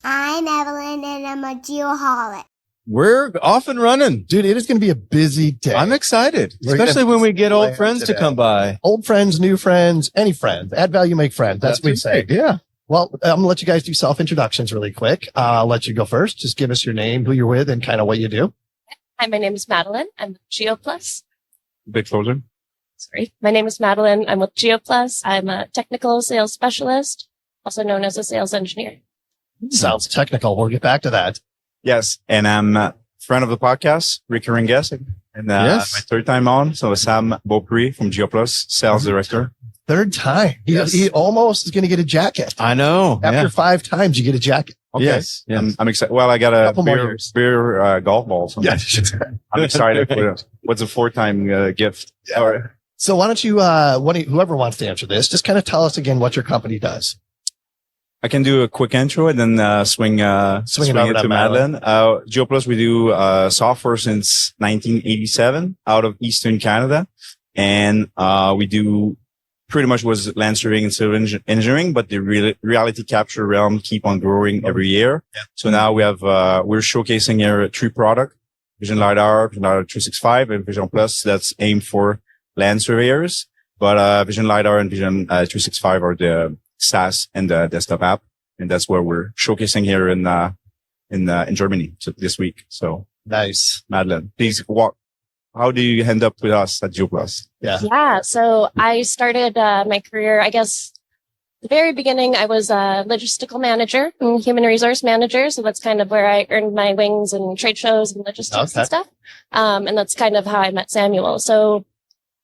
I'm Evelyn, and I'm a geoholic. We're off and running. Dude, it is going to be a busy day. I'm excited, especially when we get old friends to come by. Old friends, new friends, any friends. Add value, make friends. That's what we say. Yeah. Well, I'm going to let you guys do self-introductions really quick. I'll let you go first. Just give us your name, who you're with, and kind of what you do. Hi, my name is Madeleine. I'm with Geo-Plus. Big closer. Sorry. My name is Madeleine. I'm with Geo-Plus. I'm a technical sales specialist, also known as a sales engineer. Sounds technical. We'll get back to that. Yes, and I'm a friend of the podcast, recurring guest, and my third time on. So Sam Beaupre from Geo-Plus, sales director. Third time. He almost is going to get a jacket. I know. After 5 times, you get a jacket. Okay. Yes. I'm excited. Well, I got a beer golf ball. So Yeah. I'm excited for what's a 4-time gift. Yeah. All right. So why don't you, whoever wants to answer this, just kind of tell us again what your company does. I can do a quick intro and then swing it to Madeleine. Geo-Plus, we do software since 1987 out of Eastern Canada. And we do pretty much was land surveying and civil engineering, but the reality capture realm keep on growing every year. Yeah. So now we have, we're showcasing here 3 products, Vision LiDAR, Vision LiDAR 365, and Vision Plus that's aimed for land surveyors. But Vision LiDAR and Vision 365 are the SaaS and the desktop app. And that's where we're showcasing here in Germany this week. So nice. Madeleine, please how do you end up with us at Geo-Plus? Yeah. So I started my career, I guess, the very beginning, I was a logistical manager and human resource manager. So that's kind of where I earned my wings in trade shows and logistics and stuff. And that's kind of how I met Samuel. So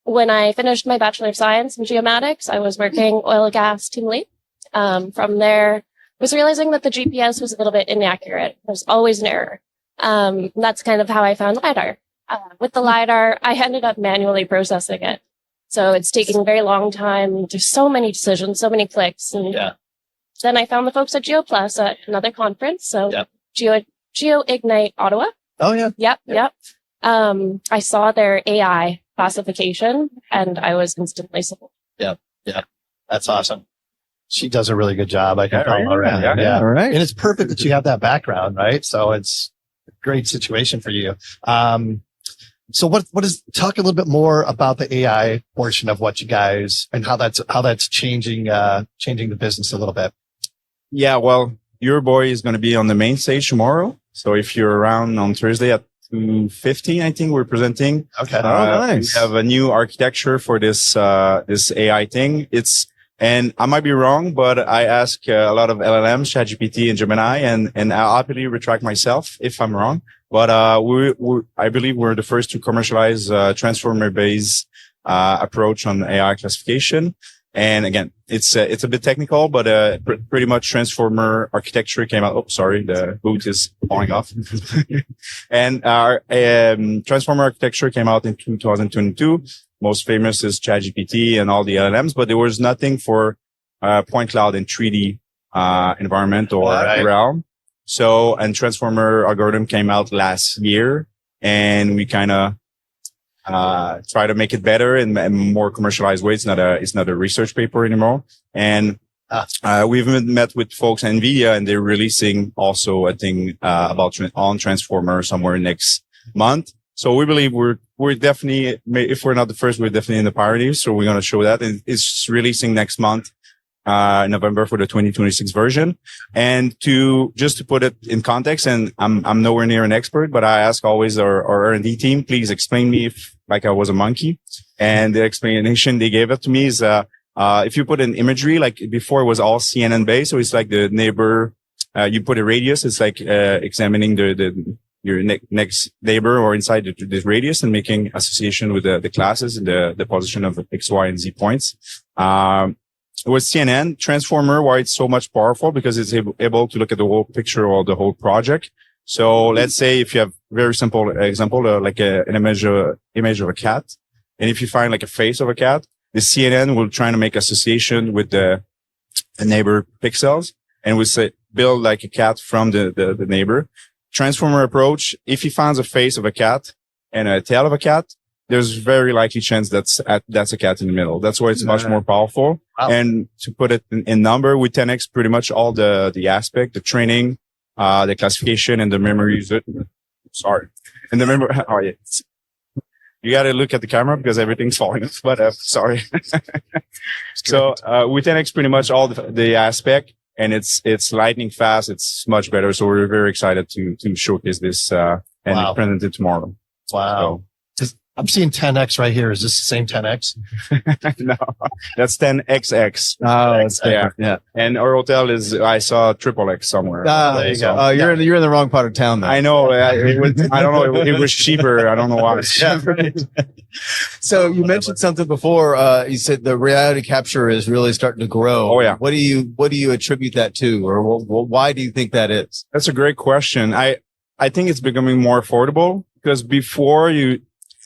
when I finished my Bachelor of Science in Geomatics, I was working oil and gas team lead. From there, I was realizing that the GPS was a little bit inaccurate. There's always an error. That's kind of how I found LiDAR. With the LiDAR, I ended up manually processing it. So it's taking a very long time. There's so many decisions, so many clicks. And then I found the folks at Geo-Plus at another conference. So Geo Ignite Ottawa. Oh, yeah. Yep. I saw their AI classification and I was instantly sold. Yeah. That's awesome. She does a really good job. I can tell already. Yeah. All right. And it's perfect that you have that background, right? So it's a great situation for you. So talk a little bit more about the AI portion of what you guys and how that's changing the business a little bit. Yeah. Well, your boy is going to be on the main stage tomorrow. So if you're around on Thursday at 2:15, I think we're presenting. Okay. Nice. We have a new architecture for this AI thing. And I might be wrong, but I ask a lot of LLMs, ChatGPT and Gemini, and I'll happily retract myself if I'm wrong. But I believe we're the first to commercialize transformer-based approach on AI classification. And again, it's a bit technical, but pretty much transformer architecture came out. Oh, sorry, the boot is falling off. And our transformer architecture came out in 2022. Most famous is ChatGPT and all the LLMs, but there was nothing for point cloud and 3D environment or realm. So, and transformer algorithm came out last year, and we kind of try to make it better in a more commercialized way. It's not a research paper anymore. And we've met with folks at NVIDIA, and they're releasing also a thing about on transformer somewhere next month. So we believe we're definitely, if we're not the first, we're definitely in the pioneers. So we're going to show that. And it's releasing next month, November for the 2026 version. And to put it in context, and I'm nowhere near an expert, but I ask always our R&D team, please explain me if like I was a monkey. And the explanation they gave it to me is, if you put an imagery, like before it was all CNN based. So it's like the neighbor, you put a radius. It's like, examining your next neighbor or inside this radius and making association with the classes and the position of X, Y, and Z points. With CNN, Transformer, why it's so much powerful because it's able to look at the whole picture or the whole project. So let's say if you have very simple example, like an image of a cat. And if you find like a face of a cat, the CNN will try to make association with the neighbor pixels and will say, build like a cat from the neighbor. Transformer approach, if he finds a face of a cat and a tail of a cat, there's very likely chance that's a cat in the middle. That's why it's much more powerful. Wow. And to put it in number, we 10x pretty much all the aspect, the training, the classification, and the memory user. Sorry, and the memory. Oh yeah. You got to look at the camera because everything's falling off, but sorry. So, we 10x pretty much all the aspect, and it's lightning fast. It's much better. So we're very excited to showcase this, and present it tomorrow. Wow. I'm seeing 10x right here. Is this the same 10x? No, that's 10xx. Oh, that's yeah. And our hotel I saw triple X somewhere. There you go. Oh, you're in the wrong part of town, though. I know. I don't know. It was cheaper. I don't know why. So you mentioned something before. You said the reality capture is really starting to grow. Oh yeah. What do you attribute that to, or why do you think that is? That's a great question. I think it's becoming more affordable because before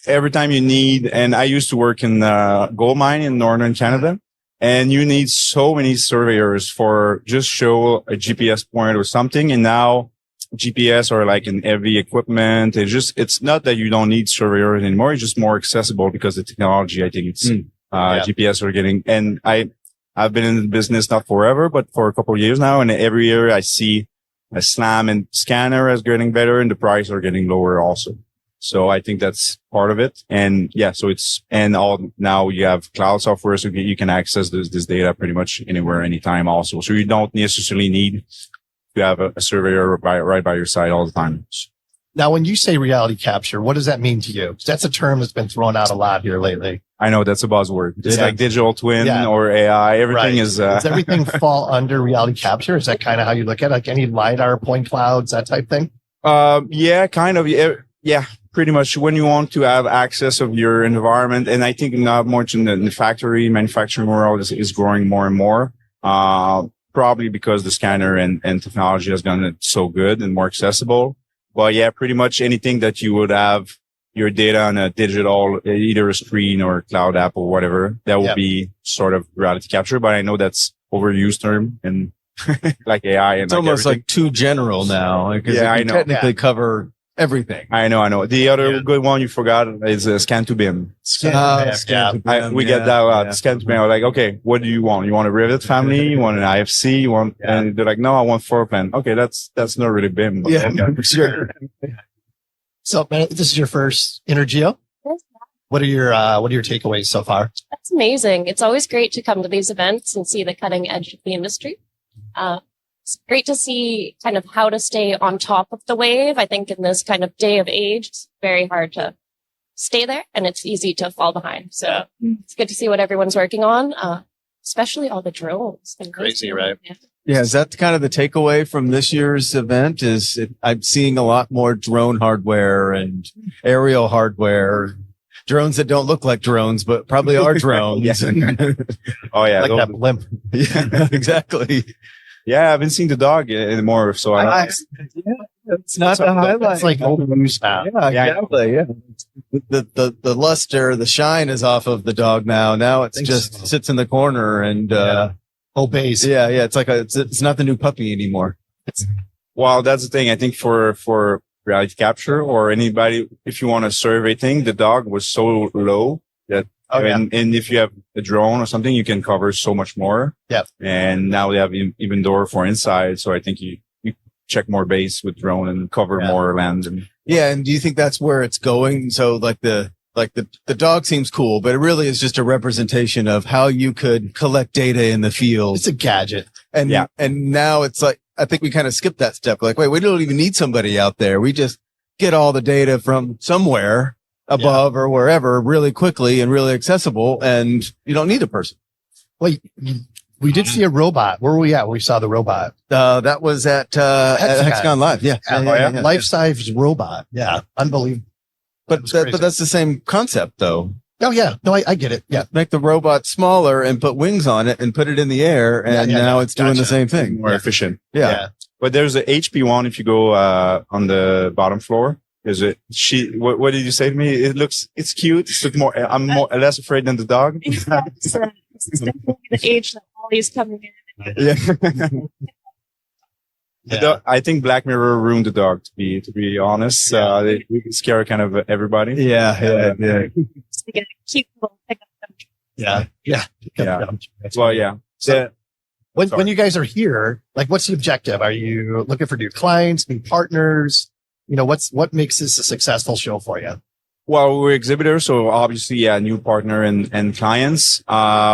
every time you need, and I used to work in gold mine in northern Canada, and you need so many surveyors for just show a GPS point or something. And now GPS are like in every equipment. It's not that you don't need surveyors anymore. It's just more accessible because the technology, I think it's, GPS are getting, and I've been in the business not forever, but for a couple of years now. And every year I see a SLAM and scanner is getting better and the price are getting lower also. So I think that's part of it. And yeah, so now you have cloud software, so you can access this data pretty much anywhere, anytime also. So you don't necessarily need to have a surveyor right by your side all the time. Now, when you say reality capture, what does that mean to you? 'Cause that's a term that's been thrown out a lot here lately. I know that's a buzzword. It's like digital twin or AI. Everything is, Does everything fall under reality capture? Is that kind of how you look at it? Like any LiDAR, point clouds, that type thing? Yeah, kind of. Yeah. Pretty much when you want to have access of your environment. And I think not much in the manufacturing world is growing more and more. Probably because the scanner and technology has done it so good and more accessible. But yeah, pretty much anything that you would have your data on a digital, either a screen or cloud app or whatever, that will be sort of reality capture. But I know that's overused term and like AI and it's almost everything. like too general now. I know. Technically cover everything. I know. The other good one you forgot is scan to BIM. We get that a lot. Scan to BIM. I'm like, okay, what do you want? You want a Revit family? You want an IFC? You want? And they're like, no, I want floor plan. Okay, that's not really BIM. But okay. For sure. So, this is your first INTERGEO. What are your takeaways so far? That's amazing. It's always great to come to these events and see the cutting edge of the industry. It's great to see kind of how to stay on top of the wave. I think in this kind of day of age, it's very hard to stay there and it's easy to fall behind. So it's good to see what everyone's working on, especially all the drones. Crazy, right? Yeah. Is that kind of the takeaway from this year's event? I'm seeing a lot more drone hardware and aerial hardware. Drones that don't look like drones, but probably are drones. Oh yeah. Like that blimp. Yeah, exactly. Yeah, I haven't seen the dog anymore, so it's not the highlight. It's like old news now. Yeah, exactly. Yeah. The luster, the shine is off of the dog now. Now it's just sits in the corner and obeys. Yeah. It's like it's not the new puppy anymore. Well, that's the thing. I think for reality capture or anybody, if you want a survey thing, the dog was so low that. And if you have a drone or something, you can cover so much more. Yeah. And now they have even door for inside. So I think you check more base with drone and cover more land. And do you think that's where it's going? So like the dog seems cool, but it really is just a representation of how you could collect data in the field. It's a gadget. And now it's like, I think we kind of skipped that step. Like, wait, we don't even need somebody out there. We just get all the data from somewhere above or wherever really quickly and really accessible, and you don't need a person. Wait, we did see a robot. Where were we at when we saw the robot? That was at Hexagon Live. Yeah. Life-size robot. Yeah. Unbelievable. But that's the same concept though. Oh yeah. No, I get it. Yeah. Make the robot smaller and put wings on it and put it in the air. And now it's doing the same thing. More efficient. Yeah. But there's a HP one if you go, on the bottom floor. Is it what did you say to me? It's cute. I'm less afraid than the dog. It's definitely the age that Ollie's coming in. Yeah. I think Black Mirror ruined the dog, to be honest. They scare kind of everybody. Yeah. To get a cute little pickup. Well, yeah. So when you guys are here, like, what's the objective? Are you looking for new clients, new partners? What makes this a successful show for you? Well, we're exhibitors, so obviously, new partner and clients.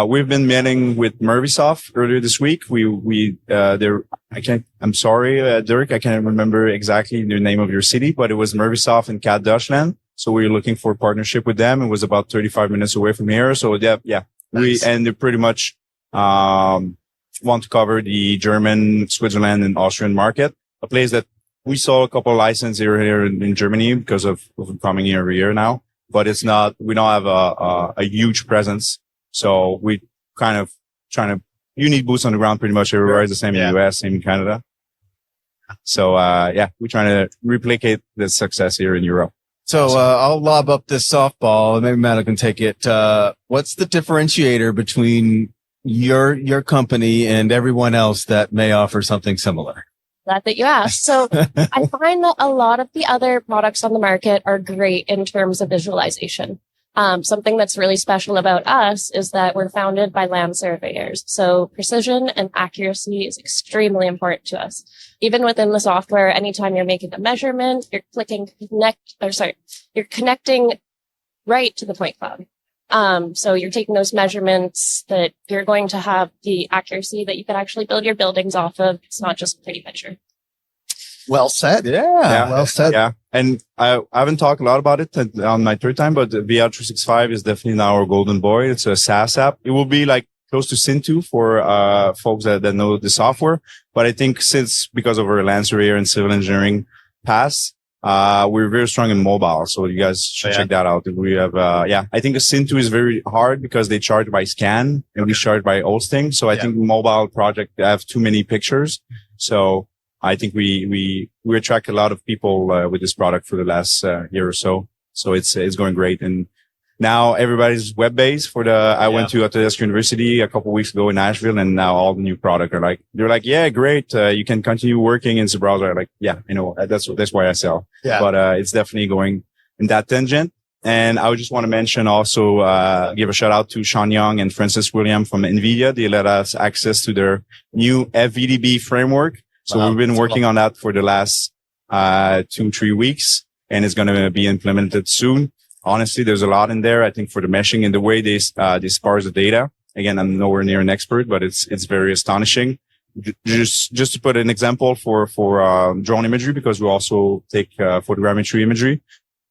We've been meeting with Mervisoft earlier this week. I'm sorry, Dirk, I can't remember exactly the name of your city, but it was Mervisoft in Cat Deutschland. So we were looking for a partnership with them. It was about 35 minutes away from here. So nice. And they pretty much, want to cover the German, Switzerland and Austrian market, a place that we saw a couple of licenses here in Germany because of coming here every year now, but we don't have a huge presence. So we kind of you need boots on the ground pretty much everywhere. It's the same in the US, same in Canada. So, we're trying to replicate the success here in Europe. So, I'll lob up this softball and maybe Madeleine can take it. What's the differentiator between your company and everyone else that may offer something similar? Glad that you asked. So I find that a lot of the other products on the market are great in terms of visualization. Something that's really special about us is that we're founded by land surveyors. So precision and accuracy is extremely important to us. Even within the software, anytime you're making a measurement, you're connecting right to the point cloud. So you're taking those measurements that you're going to have the accuracy that you can actually build your buildings off of. It's not just a pretty picture. Well said. Yeah. Well said. Yeah. And I haven't talked a lot about it on my third time, but VR365 is definitely now our golden boy. It's a SaaS app. It will be like close to Cintu for, folks that know the software. But I think because of our land surveyor and civil engineering past, we're very strong in mobile. So you guys should check that out. We have, I think Cintu is very hard because they charge by scan and we charge by hosting. So I think mobile project have too many pictures. So I think we attract a lot of people, with this product for the last, year or so. So it's going great. And now everybody's web-based I went to Autodesk University a couple of weeks ago in Nashville, and now all the new product they're like, yeah, great. You can continue working in the browser. I'm like, yeah, that's why I sell. Yeah. But, it's definitely going in that tangent. And I would just want to mention also, give a shout out to Sean Young and Francis William from NVIDIA. They let us access to their new FVDB framework. So we've been working on that for the last, 2-3 weeks, and it's going to be implemented soon. Honestly, there's a lot in there. I think for the meshing and the way they sparse the data. Again, I'm nowhere near an expert, but it's very astonishing. Just to put an example for drone imagery, because we also take, photogrammetry imagery.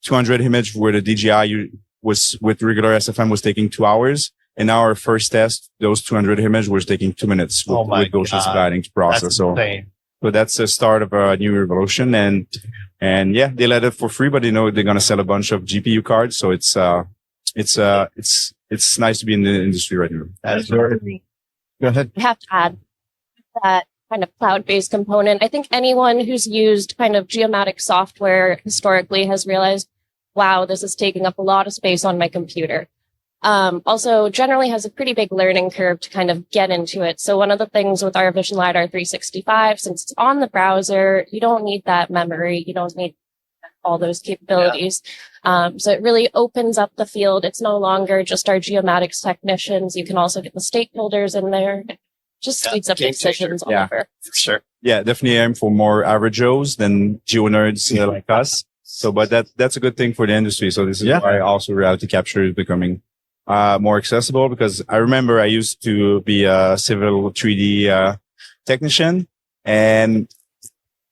200 image where the DJI was with regular SFM was taking 2 hours. And now our first test, those 200 image was taking 2 minutes with Gaussian splitting to process. So that's the start of a new revolution. And they let it for free, but they know they're going to sell a bunch of GPU cards. So it's nice to be in the industry right now. Go ahead. I have to add that kind of cloud-based component. I think anyone who's used kind of geomatic software historically has realized, wow, this is taking up a lot of space on my computer. Also generally has a pretty big learning curve to kind of get into it. So one of the things with our Vision LiDAR 365, since it's on the browser, you don't need that memory. You don't need all those capabilities. So it really opens up the field. It's no longer just our geomatics technicians. You can also get the stakeholders in there. It just speeds up decisions all over. For sure. Yeah, definitely aim for more average Joes than geo nerds like us. So, but that's a good thing for the industry. So this is why also reality capture is becoming more accessible, because I remember I used to be a civil 3D technician, and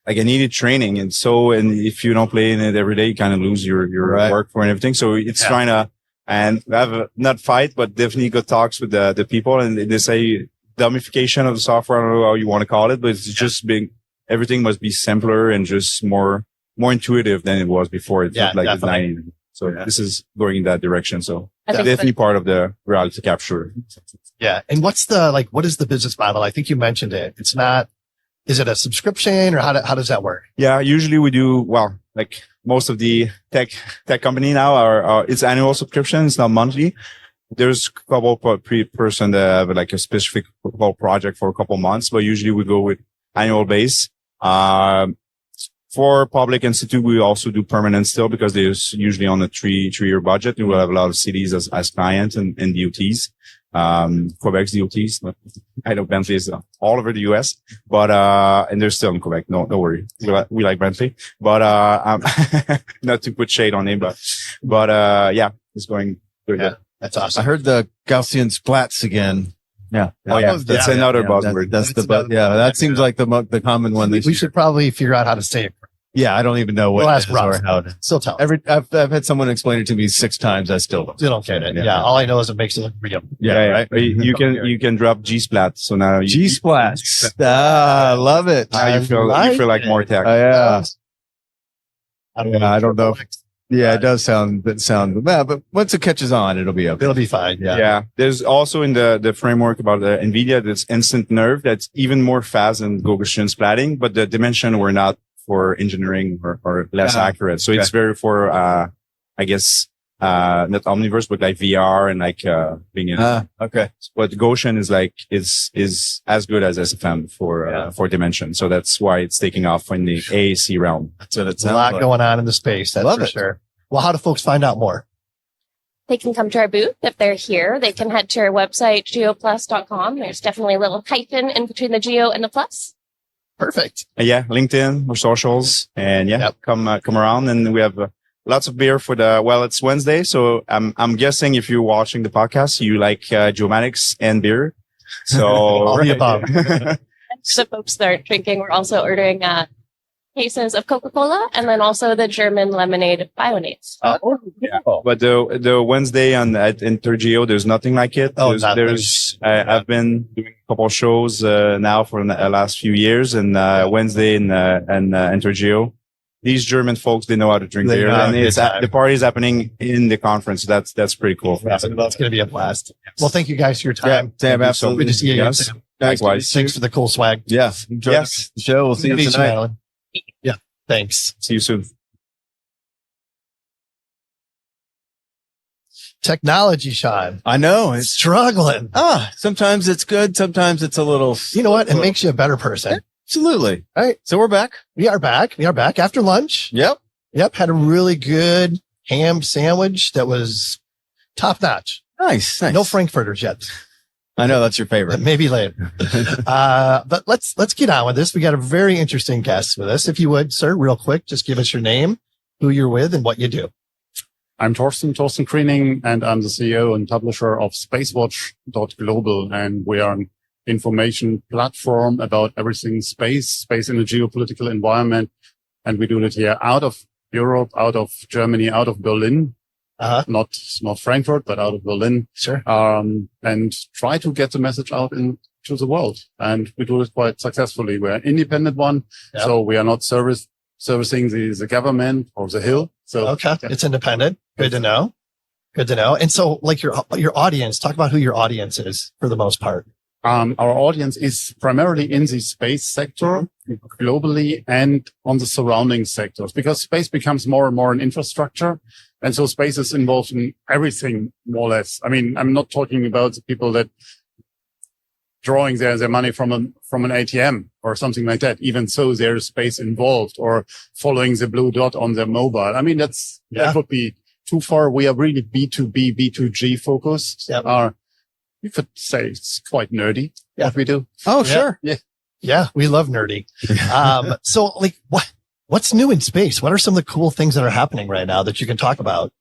like I needed training, and if you don't play in it every day, you kind of lose your work for and everything. So it's trying to have not fight, but definitely good talks with the people, and they say dumbification of the software. I don't know how you want to call it, but it's just everything must be simpler and just more intuitive than it was before. It's not like designing. So this is going in that direction. So definitely part of the reality capture. Yeah. And what is the business model? I think you mentioned it. It's not, is it a subscription, or how does that work? Yeah. Usually we do, like most of the tech company now are it's annual subscription. It's not monthly. There's a couple of person that have like a specific project for a couple months, but usually we go with annual base. For public institute, we also do permanent still because there's usually on a three-year budget. We will have a lot of cities as clients and DOTs, Quebec's DOTs. But I know Bentley is all over the US, but, and they're still in Quebec. No worry. We like Bentley, but, not to put shade on him, but, yeah, it's going good. Yeah, that's awesome. I heard the Gaussian splats again. Yeah. Oh yeah. That's another buzzword. That's that seems like the common one. We should probably figure out how to say it. Yeah. I don't even know what We'll it ask is Rob. or how it is. Still tell us. I've had someone explain it to me 6 times. I still don't. You don't get it. Yeah. Yeah. All I know is it makes it look real. Yeah. Right. You can drop G-splat. So now G splats. Love it. Now you feel like more tech. Yeah. I don't know. Yeah, it does sound, but once it catches on, it'll be okay. It'll be fine. Yeah. Yeah. There's also in the framework about the NVIDIA, this instant nerve that's even more fast than Gaussian splatting, but the dimension were not for engineering or less accurate. So it's very for, I guess, not omniverse, but like VR and like, being in. Okay. But Gaussian is as good as SFM for dimension. So that's why it's taking off in the AAC realm. That's what it There's a sounds lot like. going on in the space. That's Love for it. sure. Well, how do folks find out more? They can come to our booth if they're here. They can head to our website, Geo-Plus.com. There's definitely a little hyphen in between the Geo and the plus. Perfect. Yeah. LinkedIn or socials and come around and we have lots of beer for it's Wednesday. So I'm guessing if you're watching the podcast, you like, geomatics and beer. So All the above. The folks that are drinking, we're also ordering, cases of Coca-Cola and then also the German lemonade bionades. Yeah. But the Wednesday at INTERGEO, there's nothing like it. I've been doing a couple of shows, now for the last few years and, Wednesday and INTERGEO. These German folks, they know how to drink beer and the party is happening in the conference. That's pretty cool. That's going to be a blast. Well, thank you guys for your time. Yeah, Sam, absolutely. Good to see you. Yes. Sam. Likewise. Thanks for the cool swag. Yeah. Enjoy the show. We'll see you tonight. Madeleine. Yeah. Thanks. See you soon. Technology, Sean. I know. It's Struggling. sometimes it's good. Sometimes it's a little. You know what? It makes you a better person. Absolutely. All right. So we're back. We are back. After lunch. Yep. Had a really good ham sandwich that was top notch. Nice. No Frankfurters yet. I know that's your favorite. Maybe later. But let's get on with this. We got a very interesting guest with us. If you would, sir, real quick, just give us your name, who you're with, and what you do. I'm Torsten Kriening, and I'm the CEO and publisher of SpaceWatch.Global, and we are an information platform about everything space in a geopolitical environment. And we do it here out of Europe, out of Germany, out of Berlin. Not Frankfurt, but out of Berlin. Sure. And try to get the message out into the world. And we do it quite successfully. We're an independent one. Yep. So we are not servicing the government or the hill. So okay. It's independent. Good to know. And so like your audience, talk about who your audience is for the most part. Our audience is primarily in the space sector globally and on the surrounding sectors, because space becomes more and more an infrastructure. And so space is involved in everything, more or less. I mean, I'm not talking about the people that drawing their money from an ATM or something like that. Even so, there's space involved, or following the blue dot on their mobile. I mean, that would be too far. We are really B2B, B2G focused. Yep. You could say it's quite nerdy what we do. Oh, sure. Yeah. We love nerdy. So like what's new in space? What are some of the cool things that are happening right now that you can talk about?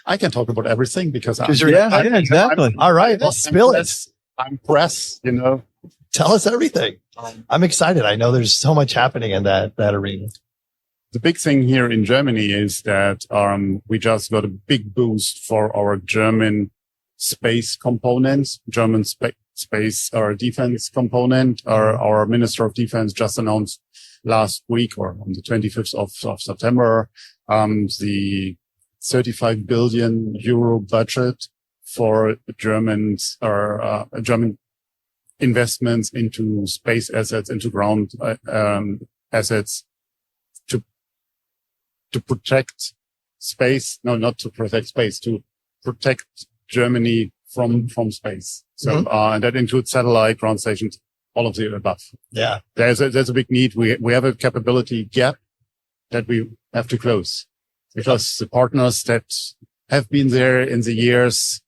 I can talk about everything because exactly. All right. Well, spill it. I'm press, Tell us everything. I'm excited. I know there's so much happening in that arena. The big thing here in Germany is that, we just got a big boost for our German space components, German space or defense component. Our Minister of Defense just announced last week, or on the 25th of September, the 35 billion euro budget for German investments into space assets, into ground assets to protect space. No, not to protect space, to protect Germany from space. So, and that includes satellite, ground stations, all of the above. Yeah. There's a big need. We have a capability gap that we have to close because the partners that have been there in the years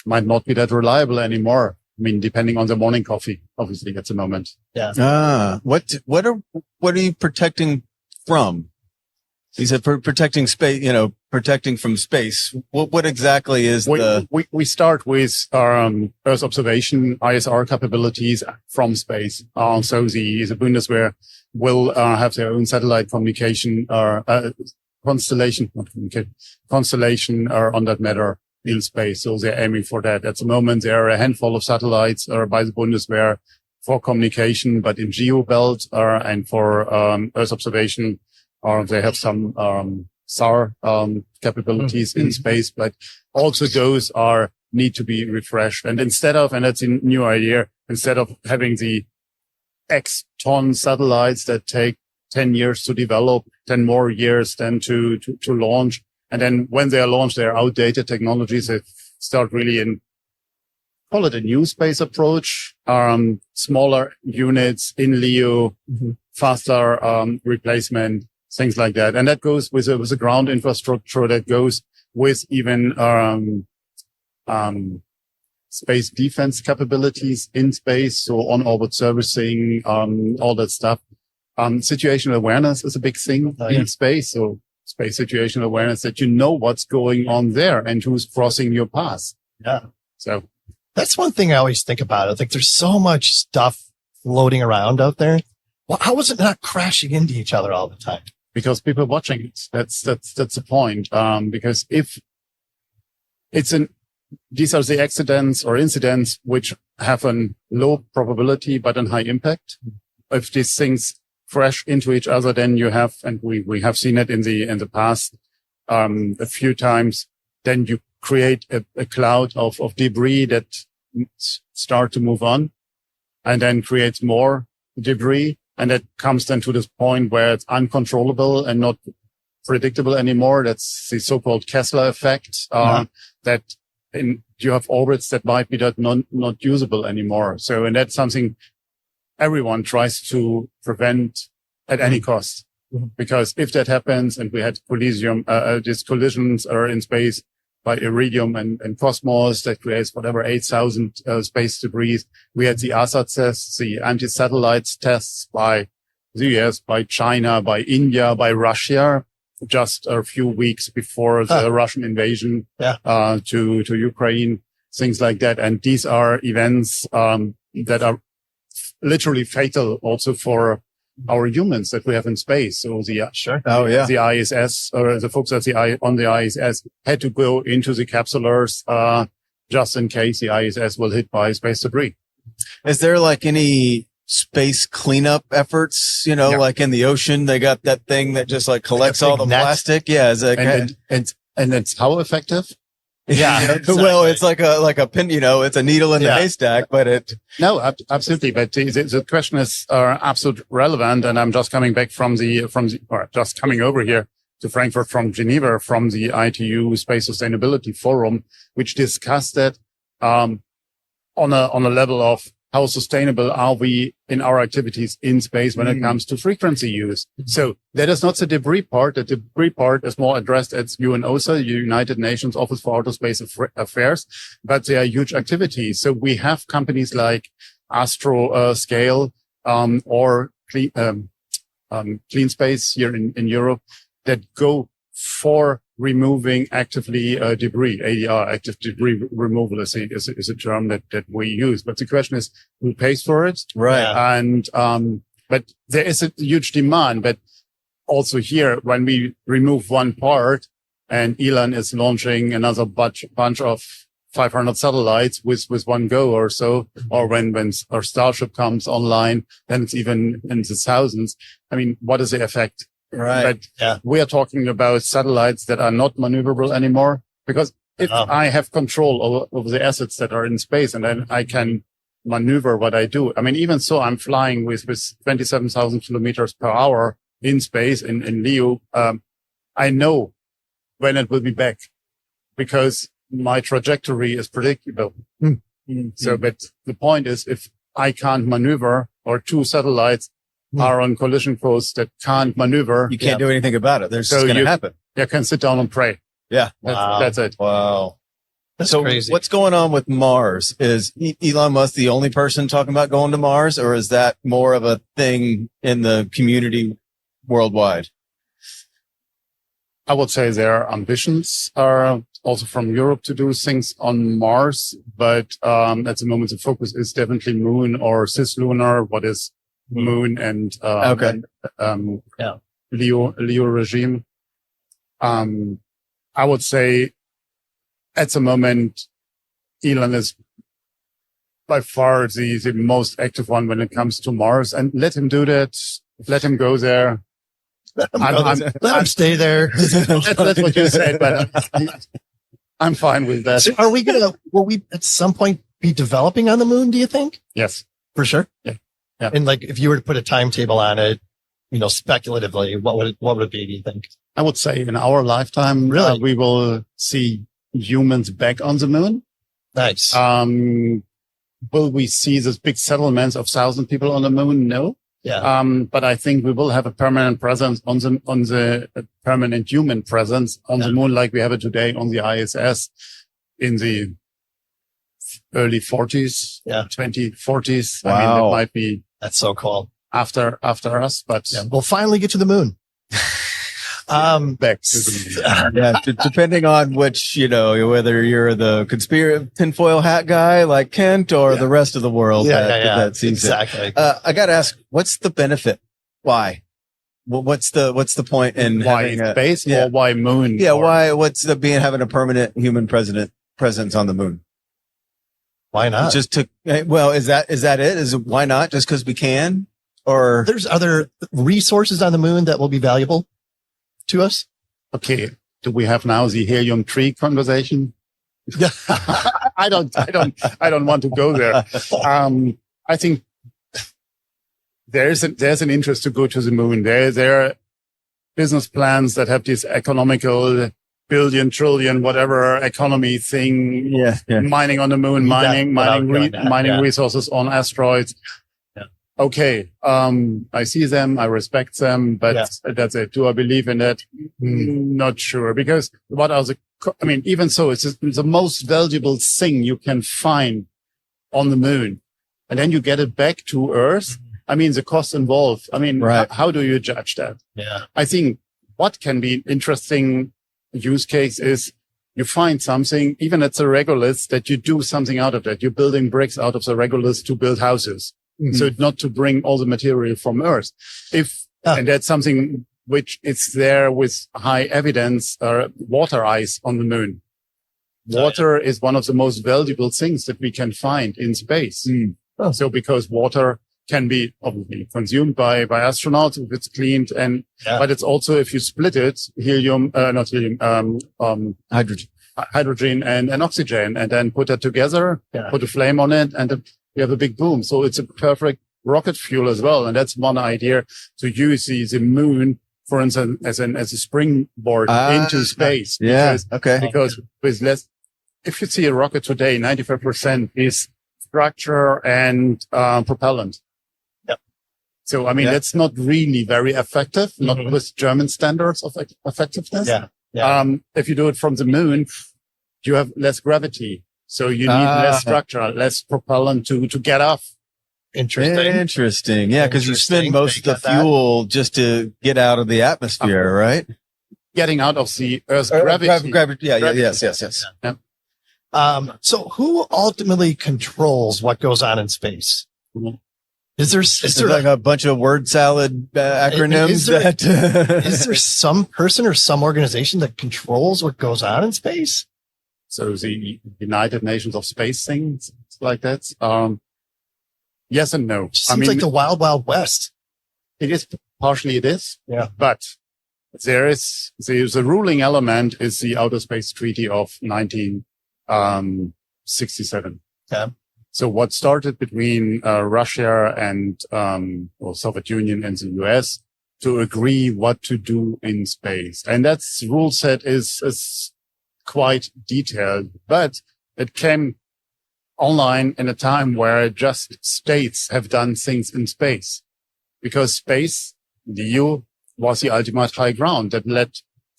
might not be that reliable anymore. I mean, depending on the morning coffee, obviously at the moment. Yeah. What are you protecting from? You said protecting space, protecting from space. What exactly is we start with Earth observation ISR capabilities from space. So the Bundeswehr will have their own satellite communication constellation on that matter in space. So they're aiming for that. At the moment, there are a handful of satellites by the Bundeswehr for communication, but in geo belt and for Earth observation. They have some SAR capabilities in space, but also those need to be refreshed. And that's a new idea, instead of having the X ton satellites that take 10 years to develop, 10 more years then to launch. And then when they are launched, they're outdated technologies that start really call it a new space approach, smaller units in LEO, faster replacement, things like that. And that goes with a ground infrastructure that goes with even space defense capabilities in space. So on-orbit servicing, all that stuff. Situational awareness is a big thing in space. So space situational awareness, that you know what's going on there and who's crossing your path. Yeah. So that's one thing I always think about. I think there's so much stuff floating around out there. Well, how is it not crashing into each other all the time? Because people are watching it. That's the point. Because if these are the accidents or incidents which have a low probability but a high impact. If these things crash into each other, then you have, and we have seen it in the past, a few times, then you create a cloud of debris that start to move on and then creates more debris. And that comes then to this point where it's uncontrollable and not predictable anymore. That's the so-called Kessler effect, that you have orbits that might be not usable anymore. So, and that's something everyone tries to prevent at any cost. Because if that happens, and we had these collisions are in space by Iridium and Cosmos that creates 8,000 space debris. We had the ASAT tests, the anti-satellite tests by the US, by China, by India, by Russia, just a few weeks before the Russian invasion to Ukraine, things like that. And these are events that are literally fatal also for our humans that we have in space. So the ISS or the folks on the ISS had to go into the capsulars just in case the ISS will hit by space debris. Is there like any space cleanup efforts? Like in the ocean, they got that thing that just like collects all the plastic. Yeah, and it's how effective? Yeah. Exactly. Well, it's like a pin, it's a needle in the haystack, but No, absolutely. But the question is absolutely relevant. And I'm just coming back just coming over here to Frankfurt from Geneva, from the ITU Space Sustainability Forum, which discussed that, on a level of how sustainable are we in our activities in space when it comes to frequency use. So that is not the debris part. The debris part is more addressed at UNOSA, the United Nations Office for Outer Space Affairs, but they are huge activities. So we have companies like Scale, or Clean Space here in Europe that go for removing actively debris. ADR, active debris removal, is a term that we use. But the question is, who pays for it? Right. And but there is a huge demand. But also here, when we remove one part, and Elon is launching another bunch of 500 satellites with one go or so, or when our Starship comes online, then it's even in the thousands. I mean, what is the effect? Right. But we are talking about satellites that are not maneuverable anymore, because if I have control over the assets that are in space, and then I can maneuver what I do. I mean, even so, I'm flying with 27,000 kilometers per hour in space in LEO. I know when it will be back because my trajectory is predictable. So, but the point is, if I can't maneuver, or two satellites are on collision course that can't maneuver. You can't do anything about it. There's just going to happen. You can sit down and pray. Yeah. That's it. Wow. That's so crazy. What's going on with Mars? Is Elon Musk the only person talking about going to Mars, or is that more of a thing in the community worldwide? I would say their ambitions are also from Europe to do things on Mars, but at the moment the focus is definitely Moon or cislunar, what is Moon and Leo regime. I would say at the moment Elon is by far the most active one when it comes to Mars, and let him do that. Let him go there. Let him stay there. That's what you said, but I'm fine with that. So will we at some point be developing on the moon, do you think? Yes. For sure. Yeah. And like, if you were to put a timetable on it, speculatively, what would it be, do you think? I would say in our lifetime, really, we will see humans back on the moon. Nice. Will we see those big settlements of 1,000 people on the moon? No. Yeah. But I think we will have a permanent presence on the permanent human presence on the moon, like we have it today on the ISS in the early 40s, 2040s. Wow. I mean, that might be. That's so cool. After us, but we'll finally get to the moon. Back to the moon. Depending on which, whether you're the conspiracy tinfoil hat guy like Kent or the rest of the world that sees exactly. it. I got to ask, what's the benefit? Why? What's the point in why having space or why moon? Yeah, why? What's the having a permanent human presence on the moon? Why not? Is that it? Is it why not? Just because we can? Or there's other resources on the moon that will be valuable to us. Okay. Do we have now the helium-3 conversation? I don't want to go there. I think there's an interest to go to the moon. There are business plans that have this economical billion, trillion, whatever economy thing. Mining on the moon, mining resources on asteroids. Okay. I see them. I respect them, but that's it. Do I believe in that? Not sure, because even so, it's the most valuable thing you can find on the moon. And then you get it back to Earth. I mean, the cost involved. I mean, how do you judge that? Yeah. I think what can be an interesting use case is you find something, even at the regolith, that you do something out of that. You're building bricks out of the regolith to build houses. So not to bring all the material from Earth. And that's something which is there with high evidence, water ice on the moon. Water is one of the most valuable things that we can find in space. So because water can be obviously consumed by astronauts if it's cleaned, but it's also, if you split it, hydrogen and oxygen, and then put that together, put a flame on it, and you have a big boom. So it's a perfect rocket fuel as well. And that's one idea, to use the moon, for instance, as a springboard into space. Because with less, if you see a rocket today, 95% is structure and propellant. So, I mean, that's not really very effective, not with German standards of effectiveness. If you do it from the moon, you have less gravity. So you need less structure, less propellant to get off. Interesting. Yeah, because you spend most of the fuel just to get out of the atmosphere, right? Getting out of the Earth's gravity. Yes. So who ultimately controls what goes on in space? Is there like a bunch of word salad acronyms? Is there some person or some organization that controls what goes on in space? So the United Nations of Space things like that. Yes and no. Seems like the wild, wild west. It is partially it is. Yeah. But there's a ruling element is the Outer Space Treaty of 1967. Yeah. So what started between Russia and Soviet Union and the US to agree what to do in space, and that's rule set is quite detailed, but it came online in a time where just states have done things in space, because space, the EU, was the ultimate high ground that led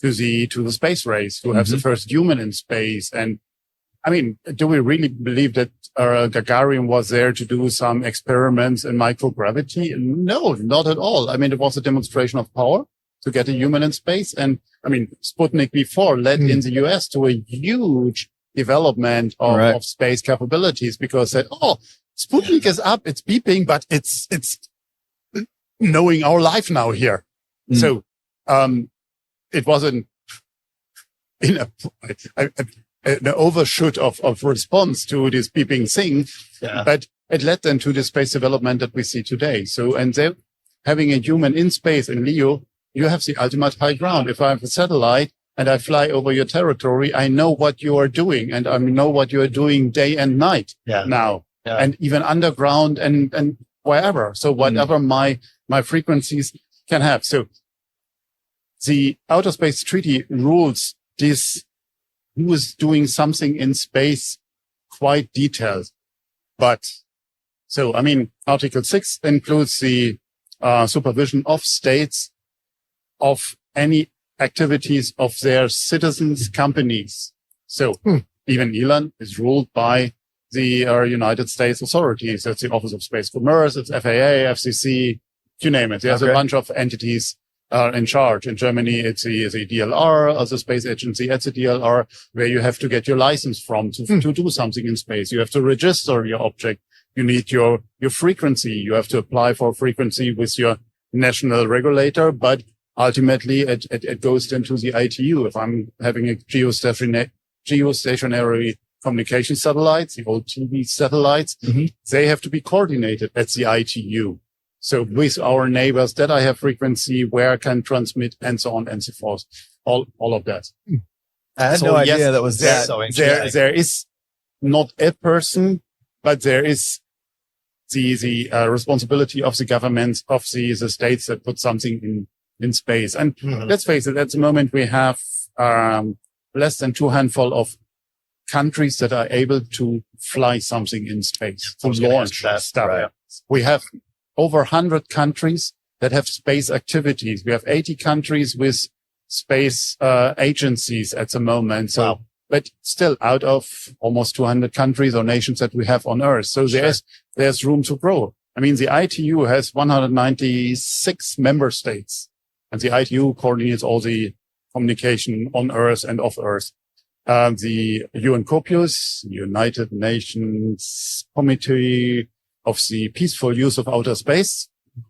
to the space race, to have the first human in space. And I mean, do we really believe that Gagarin was there to do some experiments in microgravity? No, not at all. I mean, it was a demonstration of power to get a human in space. And I mean, Sputnik before led in the US to a huge development of space capabilities, because said, oh, Sputnik is up, it's beeping, but it's knowing our life now here. So, it wasn't an overshoot of response to this beeping thing, but it led then to the space development that we see today. So, and then having a human in space in LEO, you have the ultimate high ground. If I have a satellite and I fly over your territory, I know what you are doing, and I know what you are doing day and night now, and even underground and wherever. So whatever my frequencies can have. So the Outer Space Treaty rules this, who is doing something in space, quite detailed. But so, I mean, Article 6 includes the supervision of states of any activities of their citizens' companies. So even Elon is ruled by the United States authorities. That's the Office of Space Commerce, it's FAA, FCC, you name it. There's a bunch of entities in charge. In Germany, it's the DLR, the space agency. It's a DLR where you have to get your license from to do something in space. You have to register your object. You need your frequency. You have to apply for frequency with your national regulator, but ultimately it goes into the ITU. If I'm having a geostationary communication satellites, the old TV satellites, they have to be coordinated at the ITU. So with our neighbors that I have frequency, where I can transmit, and so on and so forth. All of that. I had no idea that was that. There is not a person, but there is the responsibility of the governments of the states that put something in space. And let's face it, at the moment we have less than 2 handful of countries that are able to fly something in space, to launch stuff. Right. We have over 100 countries that have space activities. We have 80 countries with space agencies at the moment. So, but still out of almost 200 countries or nations that we have on Earth. So there's room to grow. I mean, the ITU has 196 member states, and the ITU coordinates all the communication on Earth and off Earth. The UNCOPUS, United Nations Committee of the Peaceful Use of Outer Space,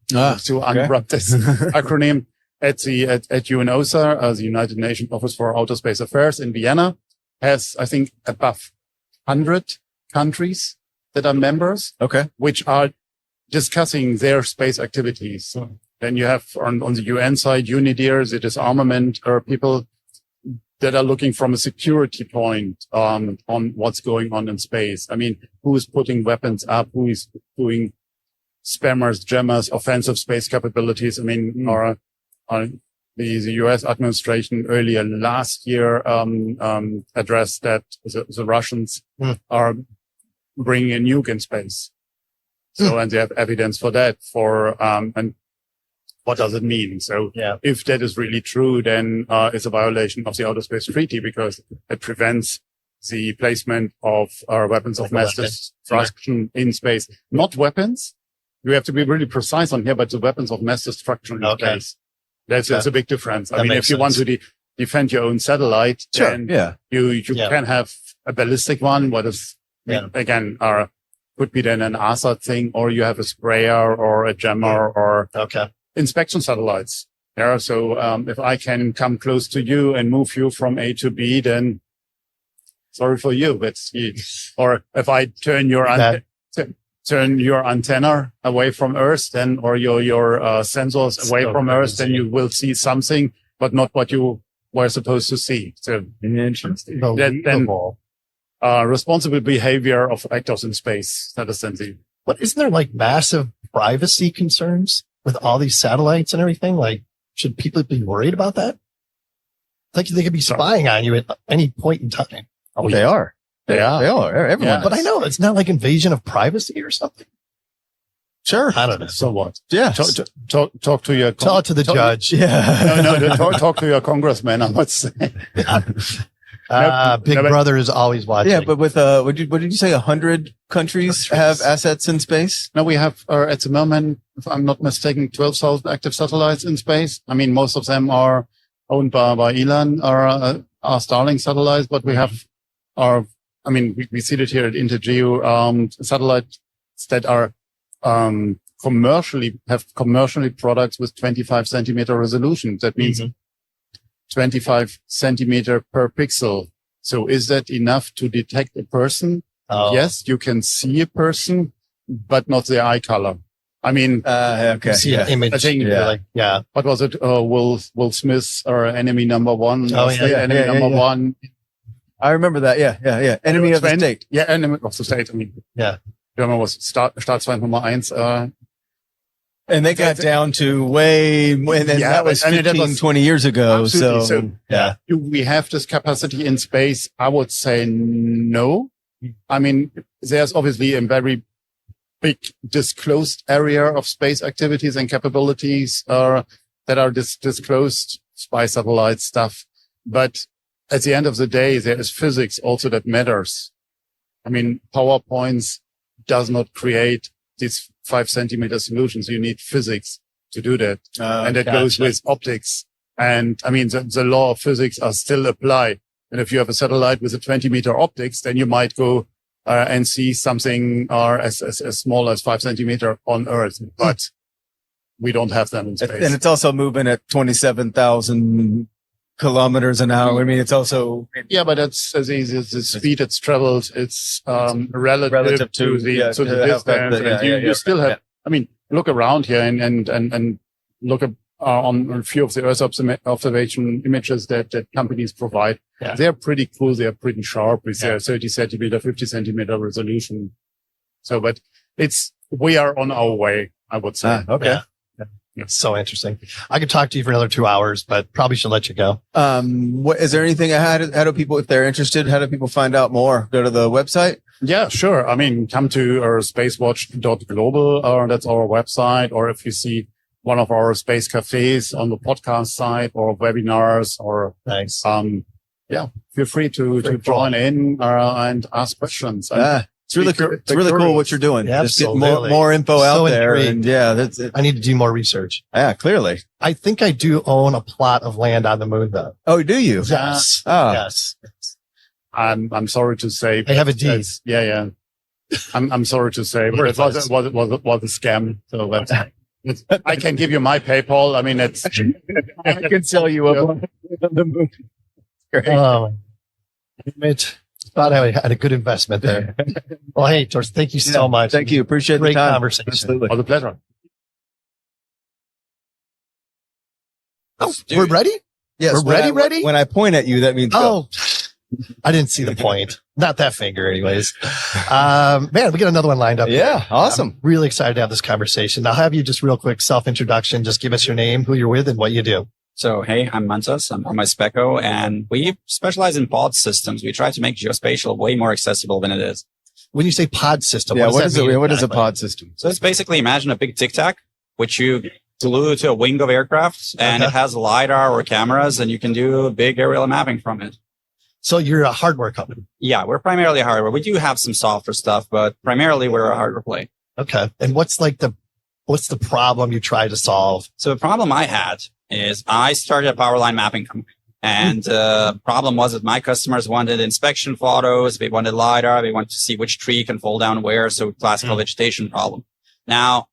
to unwrap this acronym, at UNOSA, the United Nations Office for Outer Space Affairs in Vienna, has, I think, above 100 countries that are members, which are discussing their space activities. Then you have on the UN side, UNIDIR, it is armament, or people that are looking from a security point on what's going on in space. I mean, who is putting weapons up? Who is doing spammers, jammers, offensive space capabilities? I mean, the US administration earlier last year addressed that the Russians are bringing a nuke in space. So, and they have evidence for that. And what does it mean? So if that is really true, then it's a violation of the Outer Space Treaty, because it prevents the placement of weapons of mass destruction in space. Not weapons. You have to be really precise on here, but the weapons of mass destruction in space. That's a big difference. I mean, if you want to defend your own satellite, then you can have a ballistic one. What is, again, could be then an ASAT thing, or you have a sprayer or a jammer or inspection satellites. So if I can come close to you and move you from A to B, then sorry for you. Or if I turn your antenna away from Earth, then, or your sensors away from Earth, then you will see something, but not what you were supposed to see. So interesting. Then responsible behavior of actors in space. That is then But isn't there like massive privacy concerns with all these satellites and everything? Like, should people be worried about that? Like, they could be spying on you at any point in time. Oh, they are. They are. Everyone. Yeah. But I know it's not like invasion of privacy or something. Sure. I don't know. So what? Yeah. Talk to your Tell it to the judge. Yeah. talk to your congressman. I would say. Big Brother is always watching. Yeah, but with what did you say? 100 countries have assets in space? No, we have at the moment, if I'm not mistaken, 12,000 active satellites in space. I mean, most of them are owned by Elon or are Starlink satellites, but we have we see it here at INTERGEO, satellites that are commercially products with 25 centimeter resolution. That means 25 centimeter per pixel. So is that enough to detect a person? Oh. Yes, you can see a person, but not the eye color. I mean, Okay. You see an image. I think, you're like, yeah. what was it? Will Smith or enemy number one? Oh, yeah. Enemy number one. I remember that. Yeah. Enemy of the state. Yeah, enemy of the state. I mean, Yeah. German was Staatsfeind Nummer 1. And they got down to and that was 20 years ago. Absolutely. So, Yeah. Do we have this capacity in space? I would say no. I mean, there's obviously a very big disclosed area of space activities and capabilities that are disclosed by satellite stuff. But at the end of the day, there is physics also that matters. I mean, PowerPoints does not create these 5 centimeter solutions. You need physics to do that. And that goes with optics. And I mean, the law of physics are still apply. And if you have a satellite with a 20-meter optics, then you might go and see something as small as 5 centimeter on Earth. But we don't have them in space. and it's also moving at 27,000 kilometers an hour. I mean, it's also Yeah, but that's the speed it's traveled. It's relative to the distance. You still have. I mean, look around here and look on a few of the Earth observation images that companies provide. Yeah. They're pretty cool. They're pretty sharp with their 30 centimeter, 50 centimeter resolution. So, but we are on our way, I would say. okay. It's so interesting. I could talk to you for another 2 hours, but probably should let you go. What is there anything? How do people, if they're interested, how do people find out more? Go to the website. Yeah, sure. I mean, come to our SpaceWatch.Global, that's our website. Or if you see one of our space cafes on the podcast site or webinars or, Thanks. feel free to join in, and ask questions. And It's really cool what you're doing. Yeah, just get absolutely. more info out there. intrigued. And yeah, that's it. I need to do more research. Yeah, clearly. I think I do own a plot of land on the moon, though. Oh, do you? Yes. Oh. Yes. I'm sorry to say. I have a deed. Yeah. I'm sorry to say, but it was a scam. So I can give you my PayPal. I mean, I can sell you up on the moon. Great. Mitch, thought I had a good investment there. Well, hey, Torsten, thank you so much. Thank you. Appreciate Great the time. conversation. Absolutely. all the pleasure. Oh, we're ready? Yes, We're when ready? When I point at you, that means go. Oh, I didn't see the point. Not that finger, anyways. Man, we got another one lined up. Yeah, here. awesome. I'm really excited to have this conversation. I'll have you just real quick self-introduction. Just give us your name, who you're with, and what you do. So, hey, I'm Mantas. I'm from AISPECO, and we specialize in pod systems. We try to make geospatial way more accessible than it is. When you say pod system, Yeah, what does that mean? what is a exactly? pod system? So it's basically, imagine a big tic tac, which you glue to a wing of aircraft, and Okay. it has LiDAR or cameras, and you can do big aerial mapping from it. So you're a hardware company. Yeah, we're primarily hardware. We do have some software stuff, but primarily we're a hardware play. Okay. And what's the problem you try to solve? So the problem I had is I started a power line mapping company. And the problem was that my customers wanted inspection photos. They wanted LiDAR. They wanted to see which tree can fall down where. So classical vegetation problem. Now,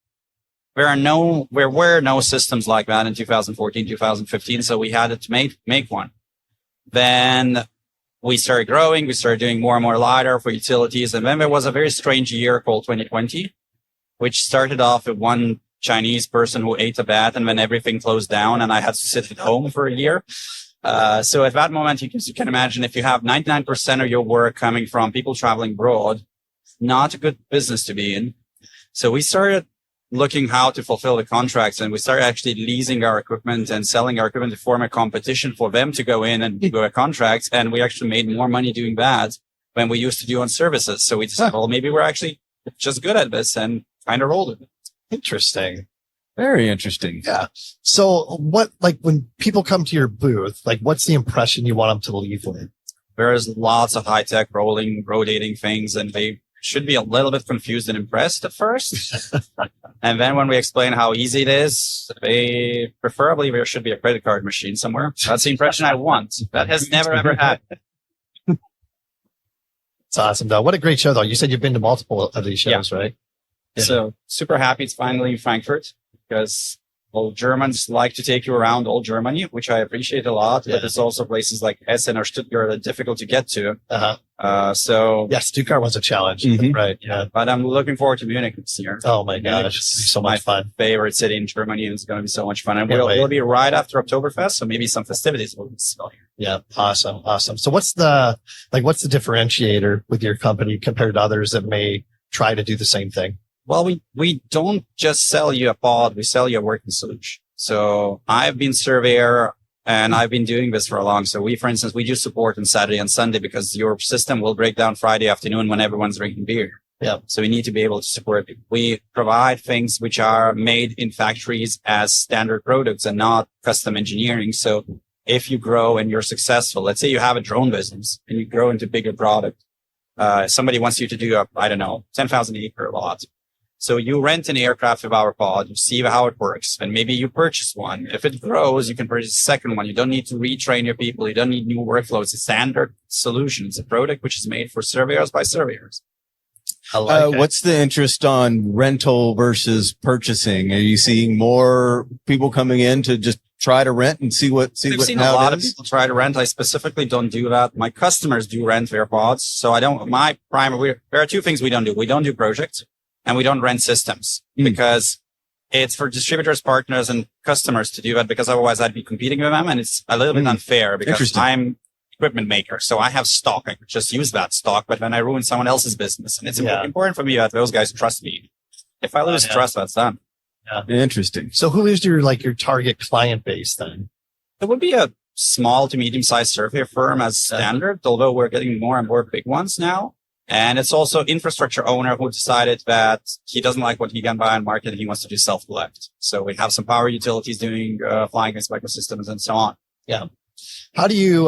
there were no systems like that in 2014, 2015. So we had to make one. Then we started growing. We started doing more and more LiDAR for utilities. And then there was a very strange year called 2020, which started off with one Chinese person who ate a bat, and then everything closed down and I had to sit at home for a year. So at that moment, you can imagine if you have 99% of your work coming from people traveling abroad, not a good business to be in. So we started looking how to fulfill the contracts, and we started actually leasing our equipment and selling our equipment to form a competition for them to go in and do a contract. And we actually made more money doing that when we used to do on services. So we decided, well, maybe we're actually just good at this and kind of rolled it. Interesting. Very interesting. Yeah. So what, like when people come to your booth, like what's the impression you want them to leave with? There's lots of high tech rolling, rotating things, and they should be a little bit confused and impressed at first. And then when we explain how easy it is, they preferably there should be a credit card machine somewhere. That's the impression I want. That has never ever happened. It's awesome though. What a great show though. You said you've been to multiple of these shows, right? Yeah. So super happy it's finally in Frankfurt because well, Germans like to take you around all Germany, which I appreciate a lot. But it's also places like Essen or Stuttgart that are difficult to get to. So yeah, Stuttgart was a challenge, right? Yeah. But I'm looking forward to Munich this year. Oh my gosh, it's so much fun. Favorite city in Germany, and it's going to be so much fun. And we'll be right after Oktoberfest, so maybe some festivities will be still here. Yeah, awesome. So what's the differentiator with your company compared to others that may try to do the same thing? Well, we don't just sell you a pod, we sell you a working solution. So I've been surveyor and I've been doing this for a long. So for instance, we do support on Saturday and Sunday because your system will break down Friday afternoon when everyone's drinking beer. Yeah. So we need to be able to support people. We provide things which are made in factories as standard products and not custom engineering. So if you grow and you're successful, let's say you have a drone business and you grow into bigger product, somebody wants you to do 10,000 acre lot. So you rent an aircraft with our pod, you see how it works, and maybe you purchase one. If it grows, you can purchase a second one. You don't need to retrain your people. You don't need new workflows. It's a standard solution. It's a product which is made for surveyors by surveyors. I like what's the interest on rental versus purchasing? Are you seeing more people coming in to just try to rent and see what? We've seen a lot of people try to rent. I specifically don't do that. My customers do rent their pods. So there are two things we don't do. We don't do projects. And we don't rent systems because it's for distributors, partners, and customers to do that because otherwise I'd be competing with them. And it's a little bit unfair because I'm equipment maker. So I have stock. I could just use that stock, but then I ruin someone else's business. And it's important for me that those guys trust me. If I lose trust, that's done. Yeah. Interesting. So who is your target client base then? It would be a small to medium sized survey firm as standard, although we're getting more and more big ones now. And it's also infrastructure owner who decided that he doesn't like what he can buy on market and he wants to do self-collect. So we have some power utilities doing flying AISPECO systems and so on. Yeah. How do you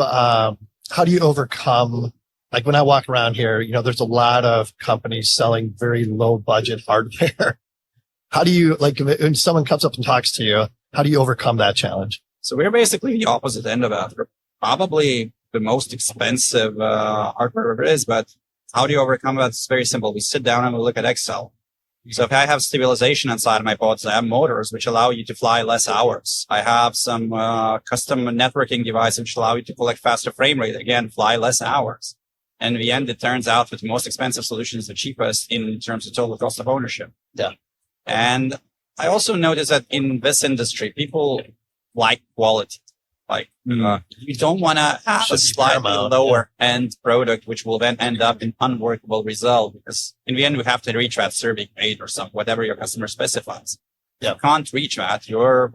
overcome, like when I walk around here, there's a lot of companies selling very low budget hardware. How do you, when someone comes up and talks to you, how do you overcome that challenge? So we're basically the opposite end of that. We're probably the most expensive hardware there is, but how do you overcome that? It's very simple. We sit down and we look at Excel. So if I have stabilization inside of my pods, I have motors which allow you to fly less hours. I have some custom networking devices which allow you to collect faster frame rate. Again, fly less hours. And in the end, it turns out that the most expensive solution is the cheapest in terms of total cost of ownership. Yeah. And I also noticed that in this industry, people like quality. You don't want to have a slightly lower end product, which will then end up in unworkable result because in the end, we have to reach that survey grade or something, whatever your customer specifies. Yeah. If you can't reach that, your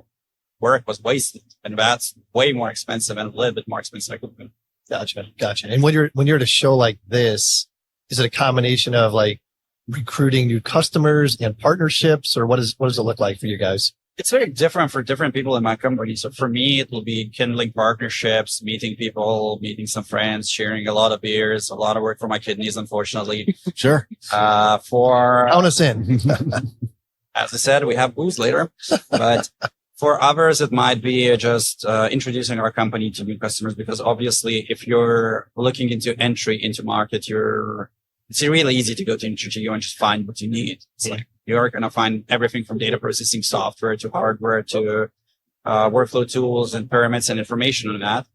work was wasted, and that's way more expensive and a little bit more expensive equipment. Gotcha. And when you're at a show like this, is it a combination of recruiting new customers and partnerships, or what does it look like for you guys? It's very different for different people in my company. So for me, it will be kindling partnerships, meeting people, meeting some friends, sharing a lot of beers, a lot of work for my kidneys, unfortunately. Sure. Count us in. As I said, we have booze later, but for others, it might be just introducing our company to new customers, because obviously if you're looking into entry into market, it's really easy to go to INTERGEO and just find what you need. It's you're going to find everything from data processing software to hardware to workflow tools and pyramids and information on that.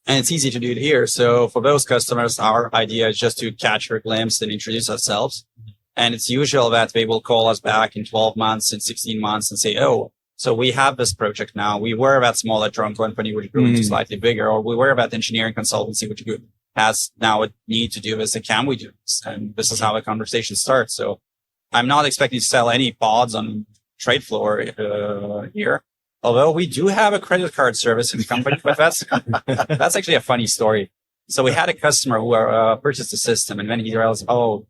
And it's easy to do it here. So for those customers, our idea is just to catch a glimpse and introduce ourselves. And it's usual that they will call us back in 12 months and 16 months and say, oh, so we have this project now. We were that smaller drone company which grew into slightly bigger, or we were that engineering consultancy which has now a need to do this, and can we do this? And this is how the conversation starts. So I'm not expecting to sell any pods on trade floor here, although we do have a credit card service in the company, but that's actually a funny story. So we had a customer who purchased the system, and then he realized, oh,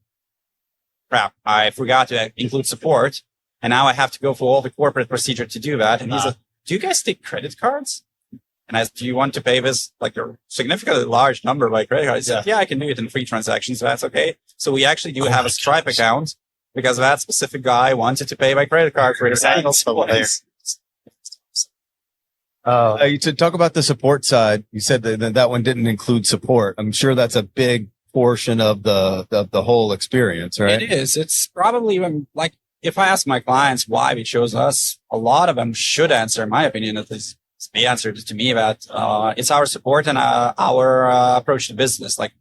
crap, I forgot to include support. And now I have to go through all the corporate procedure to do that. And he's like, do you guys take credit cards? And I said, do you want to pay this like a significantly large number by credit card? He said, yeah, I can do it in 3 transactions. So that's okay. So we actually do have a Stripe account because that specific guy wanted to pay by credit card for his annual support. You to talk about the support side, you said that one didn't include support. I'm sure that's a big portion of the whole experience, right? It is. It's probably even like, if I ask my clients why they chose us, a lot of them should answer, in my opinion, at least the answer to me, that it's our support and our approach to business. Like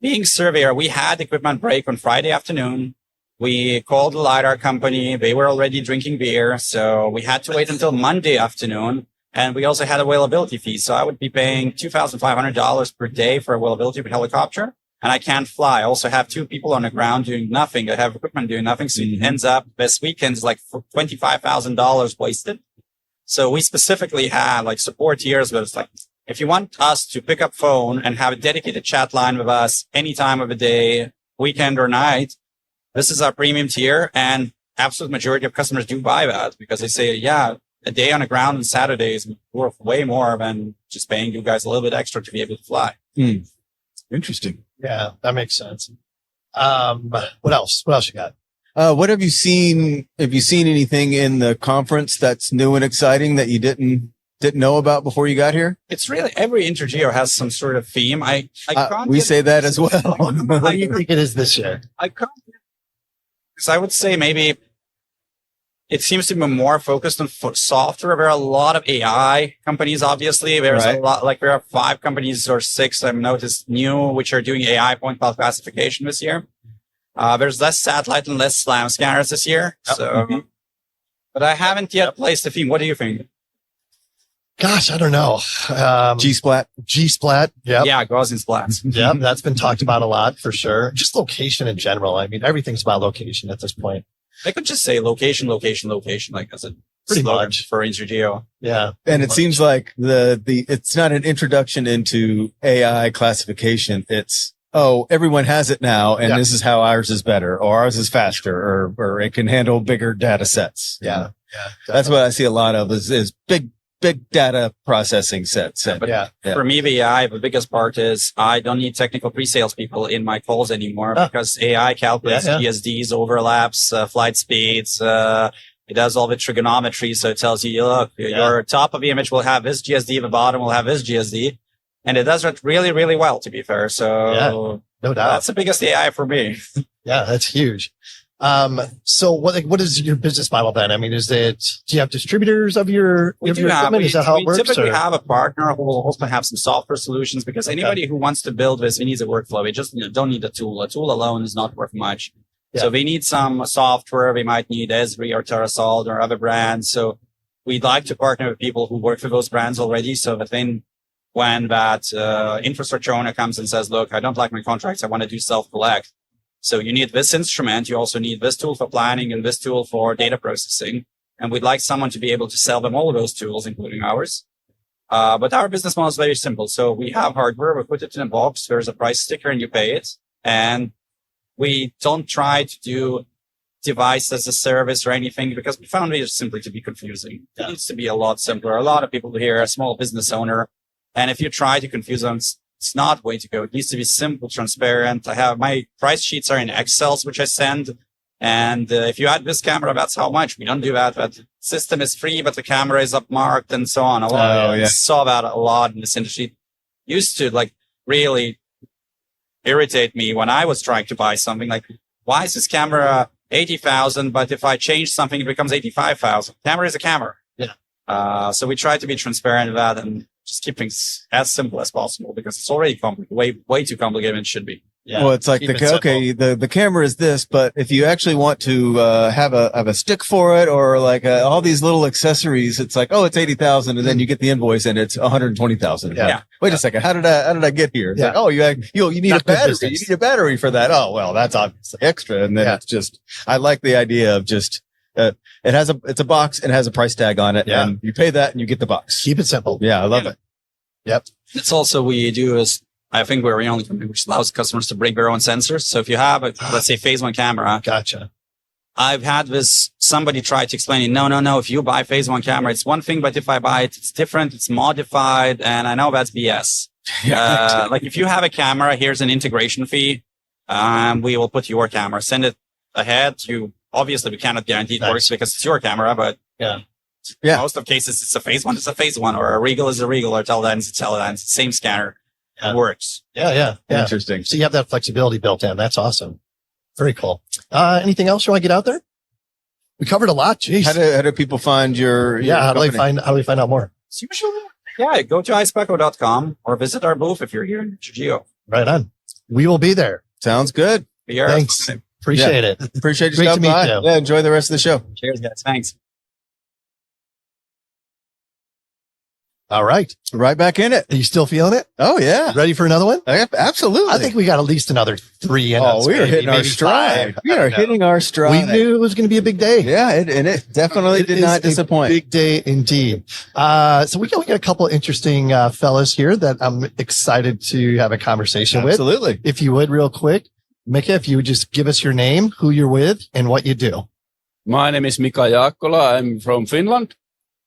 being surveyor, we had equipment break on Friday afternoon. We called the LiDAR company. They were already drinking beer. So we had to wait until Monday afternoon. And we also had availability fees. So I would be paying $2,500 per day for availability of a helicopter. And I can't fly. I also have 2 people on the ground doing nothing. I have equipment doing nothing. So it ends up this weekend's like $25,000 wasted. So we specifically had like support tiers where it's like, if you want us to pick up phone and have a dedicated chat line with us any time of the day, weekend or night, this is our premium tier. And absolute majority of customers do buy that because they say, yeah, a day on the ground on Saturdays worth way more than just paying you guys a little bit extra to be able to fly. Interesting. Yeah, that makes sense. What else? What else you got? What have you seen? Have you seen anything in the conference that's new and exciting that you didn't know about before you got here? It's really every INTERGEO has some sort of theme. I can't. We say that as well. How do you think it is this year? I can't. Because I would say maybe it seems to be more focused on software. There are a lot of AI companies, obviously. There's a lot, like there are 5 companies or 6 I've noticed new, which are doing AI point cloud classification this year. There's less satellite and less SLAM scanners this year. So, but I haven't yet placed a theme. What do you think? Gosh, I don't know. G-Splat. G-Splat. Yep. Yeah, Gaussian splats. Yep. That's been talked about a lot for sure. Just location in general. I mean, everything's about location at this point. I could just say location, like as a Pretty slogan much for INTERGEO. Yeah. And it seems like it's not an introduction into AI classification. It's, oh, everyone has it now, and this is how ours is better, or ours is faster, or it can handle bigger data sets. Yeah. That's what I see a lot of is big data processing sets. But for me, the biggest part is I don't need technical pre-sales people in my calls anymore because AI calculates GSDs, overlaps, flight speeds. It does all the trigonometry. So it tells you, look, your top of the image will have this GSD, the bottom will have this GSD. And it does it really, really well, to be fair. So no doubt. That's the biggest AI for me. Yeah, that's huge. So what is your business model then? I mean, do you have distributors of your equipment? Is that how it works? We typically have a partner who will also have some software solutions because anybody who wants to build this, he needs a workflow. They just don't need a tool. A tool alone is not worth much. Yeah. So they need some software. They might need Esri or TerraSolid or other brands. So we'd like to partner with people who work for those brands already so that then when that infrastructure owner comes and says, look, I don't like my contracts, I want to do self-collect. So you need this instrument. You also need this tool for planning and this tool for data processing. And we'd like someone to be able to sell them all of those tools, including ours. But our business model is very simple. So we have hardware, we put it in a box, there's a price sticker and you pay it. And we don't try to do device as a service or anything because we found it simply to be confusing. It needs to be a lot simpler. A lot of people here are a small business owner. And if you try to confuse them, it's not way to go. It needs to be simple, transparent. I have my price sheets are in Excels, which I send. And if you add this camera, that's how much. We don't do that. That system is free, but the camera is upmarked and so on. I saw that a lot in this industry. Used to like really irritate me when I was trying to buy something like, why is this camera 80,000? But if I change something, it becomes 85,000. Camera is a camera. Yeah. So we try to be transparent with that and just keep things as simple as possible because it's already complicated, way too complicated than it should be. Yeah. Well, it's like the camera is this, but if you actually want to have a stick for it or like all these little accessories, it's like, oh, it's 80,000, and then you get the invoice and it's 120,000. Yeah. Wait a second, how did I get here? It's like, oh, you need a battery. You need a battery for that. Oh, well, that's obviously extra, and then it's just. I like the idea of just. It's a box and it has a price tag on it, and you pay that and you get the box. Keep it simple. Yeah, I love it. Yep. It's also we do is I think we're the only company which allows customers to bring their own sensors. So if you have a, let's say, phase one camera, Gotcha. I've had somebody try to explain, no. If you buy phase one camera, it's one thing, but if I buy it, it's different. It's modified. And I know that's BS. Like if you have a camera, here's an integration fee. We will put your camera, send it ahead. Obviously we cannot guarantee it works because it's your camera, but most of cases it's a phase one. It's a phase one, or a Regal is a Regal, or Teledyne's a Teledyne. It's the same scanner. It works. Yeah. Interesting. So you have that flexibility built in. That's awesome. Very cool. Anything else you want to get out there? We covered a lot. Jeez. How do people find your How do company? we find out more? It's usually, go to AISPECO.com or visit our booth if you're here in INTERGEO. Right on. We will be there. Sounds good. Thanks. Appreciate it. Appreciate you Great to stopping meet by. you. Yeah, enjoy the rest of the show. Cheers, guys. Thanks. All right. Right back in it. Are you still feeling it? Oh, yeah. Ready for another one? Absolutely. I think we got at least another 3 in us. we are hitting our maybe stride. 5. We are hitting our stride. We knew it was going to be a big day. Yeah, it definitely did not disappoint. Big day indeed. So we got a couple interesting fellas here that I'm excited to have a conversation with. Absolutely. If you would, real quick, Mika, if you would just give us your name, who you're with, and what you do. My name is Mika Jaakkola. I'm from Finland,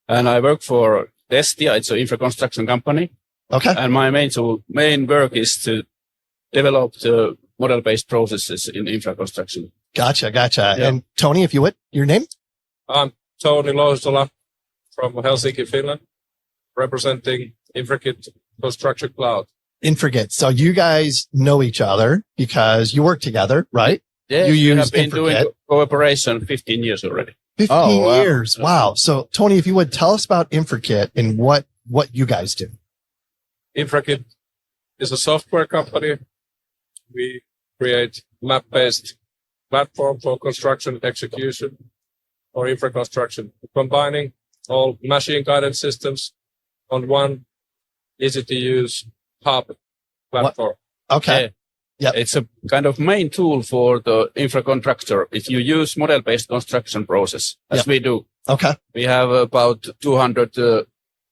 and I work for Destia. It's an infra construction company. Okay. And my main work is to develop the model-based processes in infra construction. Gotcha. Yeah. And Toni, if you would, your name? I'm Toni Louhisola from Helsinki, Finland, representing Infrakit Construction Cloud. Infrakit. So you guys know each other because you work together, right? Yeah, You we use have been Infrakit. doing cooperation 15 years already. 15 wow. years. Wow. So Toni, if you would tell us about Infrakit and what you guys do. Infrakit is a software company. We create map-based platform for construction execution or infra construction, combining all machine guided systems on one easy-to-use hub platform. Okay. Yeah. It's a kind of main tool for the infra contractor. If you use model-based construction process, as we do, Okay. we have about 200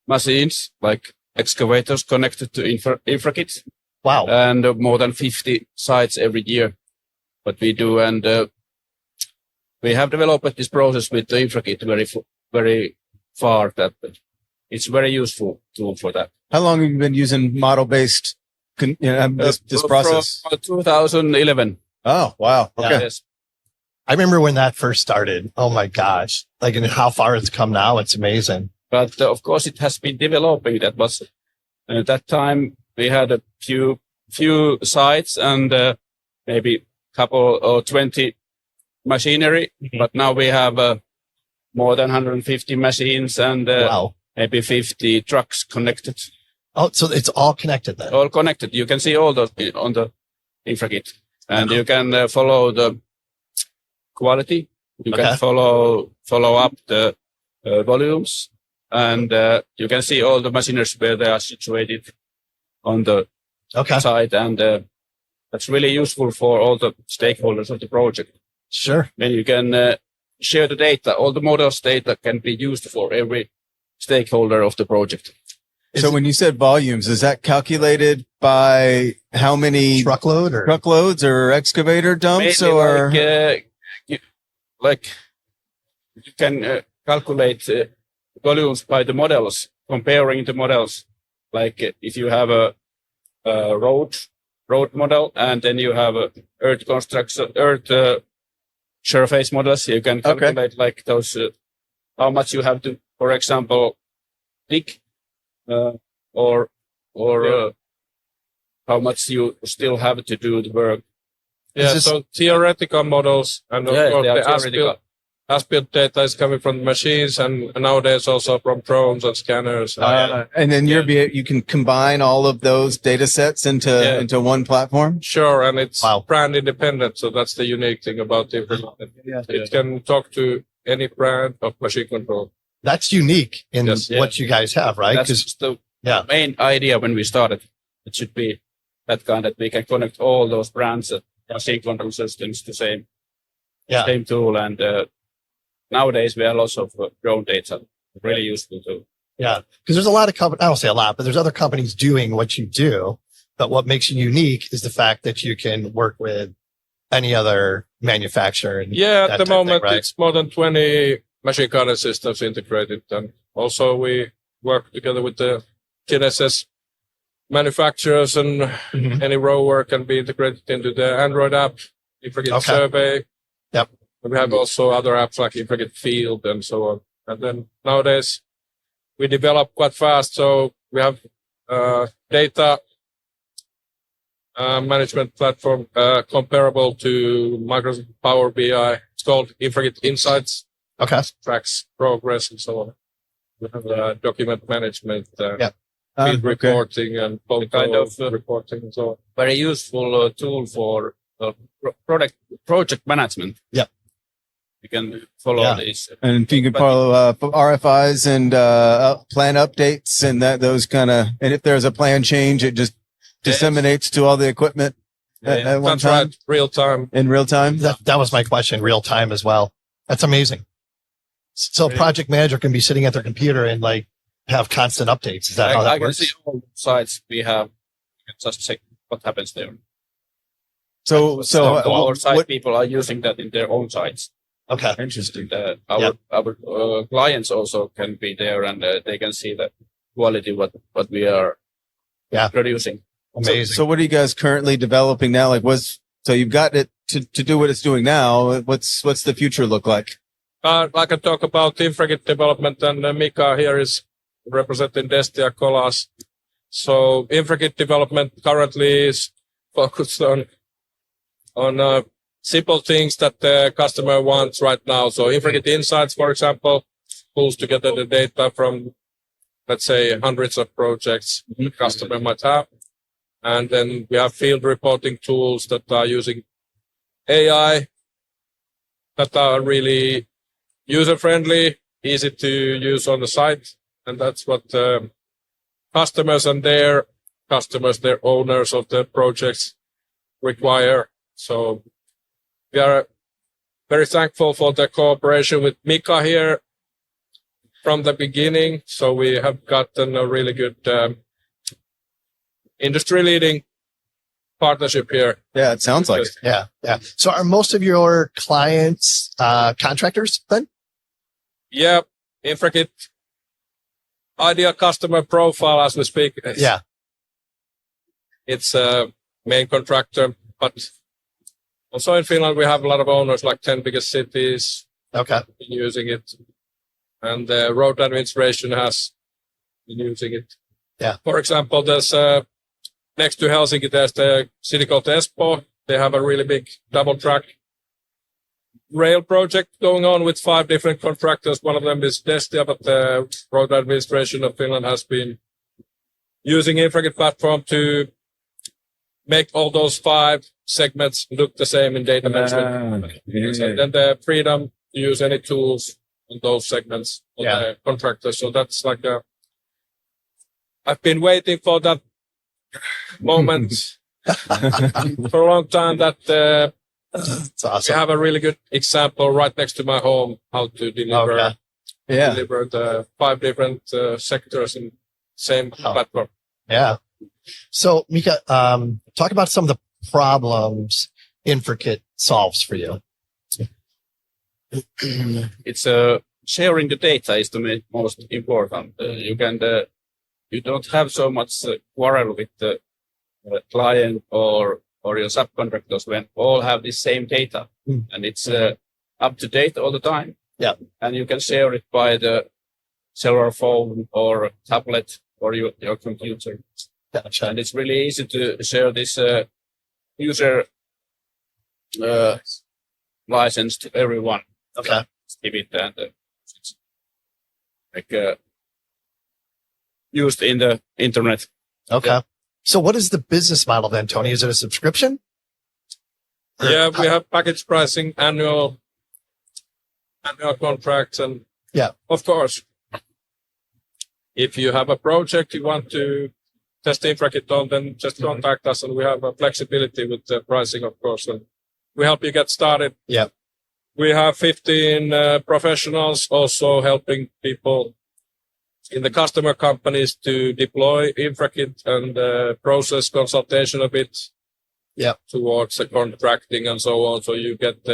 machines, like excavators connected to Infrakit, Wow. and more than 50 sites every year. What we do, and we have developed this process with the Infrakit very far that it's very useful tool for that. How long have you been using model-based this process? From 2011. Oh, wow. Okay. Yes. I remember when that first started. Oh my gosh. Like, and how far it's come now. It's amazing. But of course, it has been developing. That was at that time we had a few sites and maybe couple or 20 machinery. But now we have more than 150 machines and Wow. maybe 50 trucks connected. Oh, so it's all connected then. All connected. You can see all those on the Infrakit, and you can follow the quality. You Okay. can follow up the volumes, and you can see all the machinery where they are situated on the Okay. site, and that's really useful for all the stakeholders of the project. Sure. Then you can share the data. All the models data can be used for every stakeholder of the project. So when you said volumes, is that calculated by how many Truckload or? truckloads or excavator dumps Mainly or? like you can calculate volumes by the models, comparing the models. Like if you have a road model and then you have a earth construction, surface models, you can calculate like those how much you have to, for example, dig, or how much you still have to do the work. Yeah, so theoretical models and of course they are the theoretical. as-built data is coming from the machines and nowadays also from drones and scanners. And then you can combine all of those data sets into one platform. Sure, and it's Wow. brand independent, so that's the unique thing about the Infrakit. It can talk to any brand of machine control. That's unique in Yes. what you guys have, right? That's the Yeah. main idea when we started. It should be that kind that we can connect all those brands and machine control systems to same tool. And nowadays we have lots of drone data, really useful too. Yeah. Because there's a lot of companies, I don't say a lot, but there's other companies doing what you do. But what makes you unique is the fact that you can work with any other manufacturer. And Yeah, at the moment, right? it's more than 20 machine guided systems integrated. And also we work together with the GNSS manufacturers, and any rover can be integrated into the Android app, Infrakit Survey. Yep. And we have also other apps like Infrakit Field and so on. And then nowadays we develop quite fast. So we have data management platform comparable to Microsoft Power BI. It's called Infrakit Insights. Okay. Tracks progress and so on. We have document management, field Okay. reporting, and kind of reporting and so on. very useful tool for project management. Yep. You can follow this. And if you can follow RFIs and plan updates and those kind of, and if there's a plan change, it just disseminates to all the equipment at one That's time right, real time. in real time. That was my question, real time as well. That's amazing. So a project manager can be sitting at their computer and like have constant updates. Is that how that I can works? see all the sites we have. You can just check what happens there. So Our site what, people are using that in their own sites. Okay. interesting. Our clients also can be there, and they can see the quality what we are producing. Amazing. So what are you guys currently developing now? Like so you've got it to do what it's doing now. What's the future look like? I can talk about Infrakit development, and Mika here is representing Destia Colas. So Infrakit development currently is focused on simple things that the customer wants right now. So Infrakit Insights, for example, pulls together the data from, let's say, hundreds of projects the customer might have. And then we have field reporting tools that are using AI that are really user-friendly, easy to use on the site. And that's what customers and their owners of the projects require. So we are very thankful for the cooperation with Mika here from the beginning. So we have gotten a really good industry-leading partnership here. Yeah, it sounds like it. Yeah. Yeah. So are most of your clients contractors then? Yeah, Infrakit ideal customer profile as we speak. Yeah. It's a main contractor, but also in Finland we have a lot of owners, like 10 biggest cities Okay. been using it, and the road administration has been using it. Yeah. For example, there's next to Helsinki, there's the city called Espoo. They have a really big double track rail project going on with 5 different contractors. One of them is Destia, but the road administration of Finland has been using Infrakit platform to make all those 5 segments look the same in data management. So then the freedom to use any tools in those segments of the contractors. So that's like I've been waiting for that moment for a long time, that That's awesome. we have a really good example right next to my home how to deliver deliver the 5 different sectors in same platform. Yeah. So Mika, talk about some of the problems Infrakit solves for you. It's sharing the data is the most important. You don't have so much quarrel with the client or your subcontractors when all have the same data, and it's up to date all the time. Yeah. And you can share it by the cellular phone or tablet or your computer. Gotcha. And it's really easy to share this user license to everyone. Okay. Give it and it's like used in the internet. Okay. Yeah. So what is the business model then, Toni? Is it a subscription? Or Yeah, we have package pricing, annual contracts, and of course, if you have a project you want to test Infrakit on, then just contact us, and we have a flexibility with the pricing, of course, and we help you get started. Yeah. We have 15 professionals also helping people in the customer companies to deploy Infrakit and process consultation a bit. Yeah. Towards the contracting and so on. So you get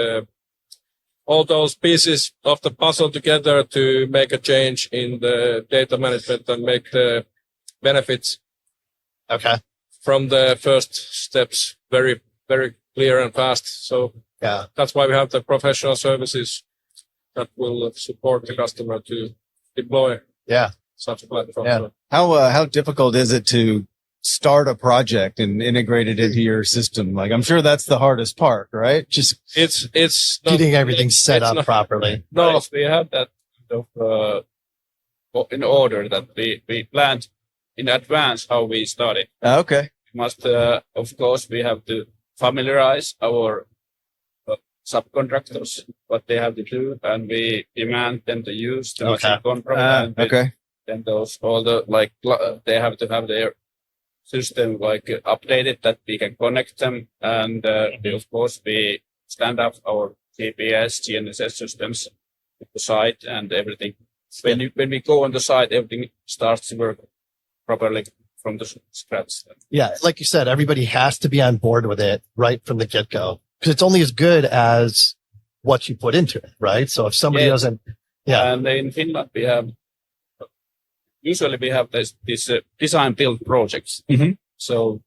all those pieces of the puzzle together to make a change in the data management and make the benefits from the first steps very, very clear and fast. So that's why we have the professional services that will support the customer to deploy such a platform. Yeah. How difficult is it to start a project and integrate it into your system? Like, I'm sure that's the hardest part, right? Just it's getting everything set up properly. No, we have that kind of in order that we planned in advance how we started. Okay. We must, of course, we have to familiarize our subcontractors what they have to do, and we demand them to use the machine control. Then they have to have their system updated that we can connect them, and of course we stand up our GPS, GNSS systems at the site and everything. When we go on the site, everything starts to work properly from the scratch. Yeah, like you said, everybody has to be on board with it right from the get-go, because it's only as good as what you put into it, right? So if somebody doesn't, and in Finland we have usually this design build projects. Mm-hmm. So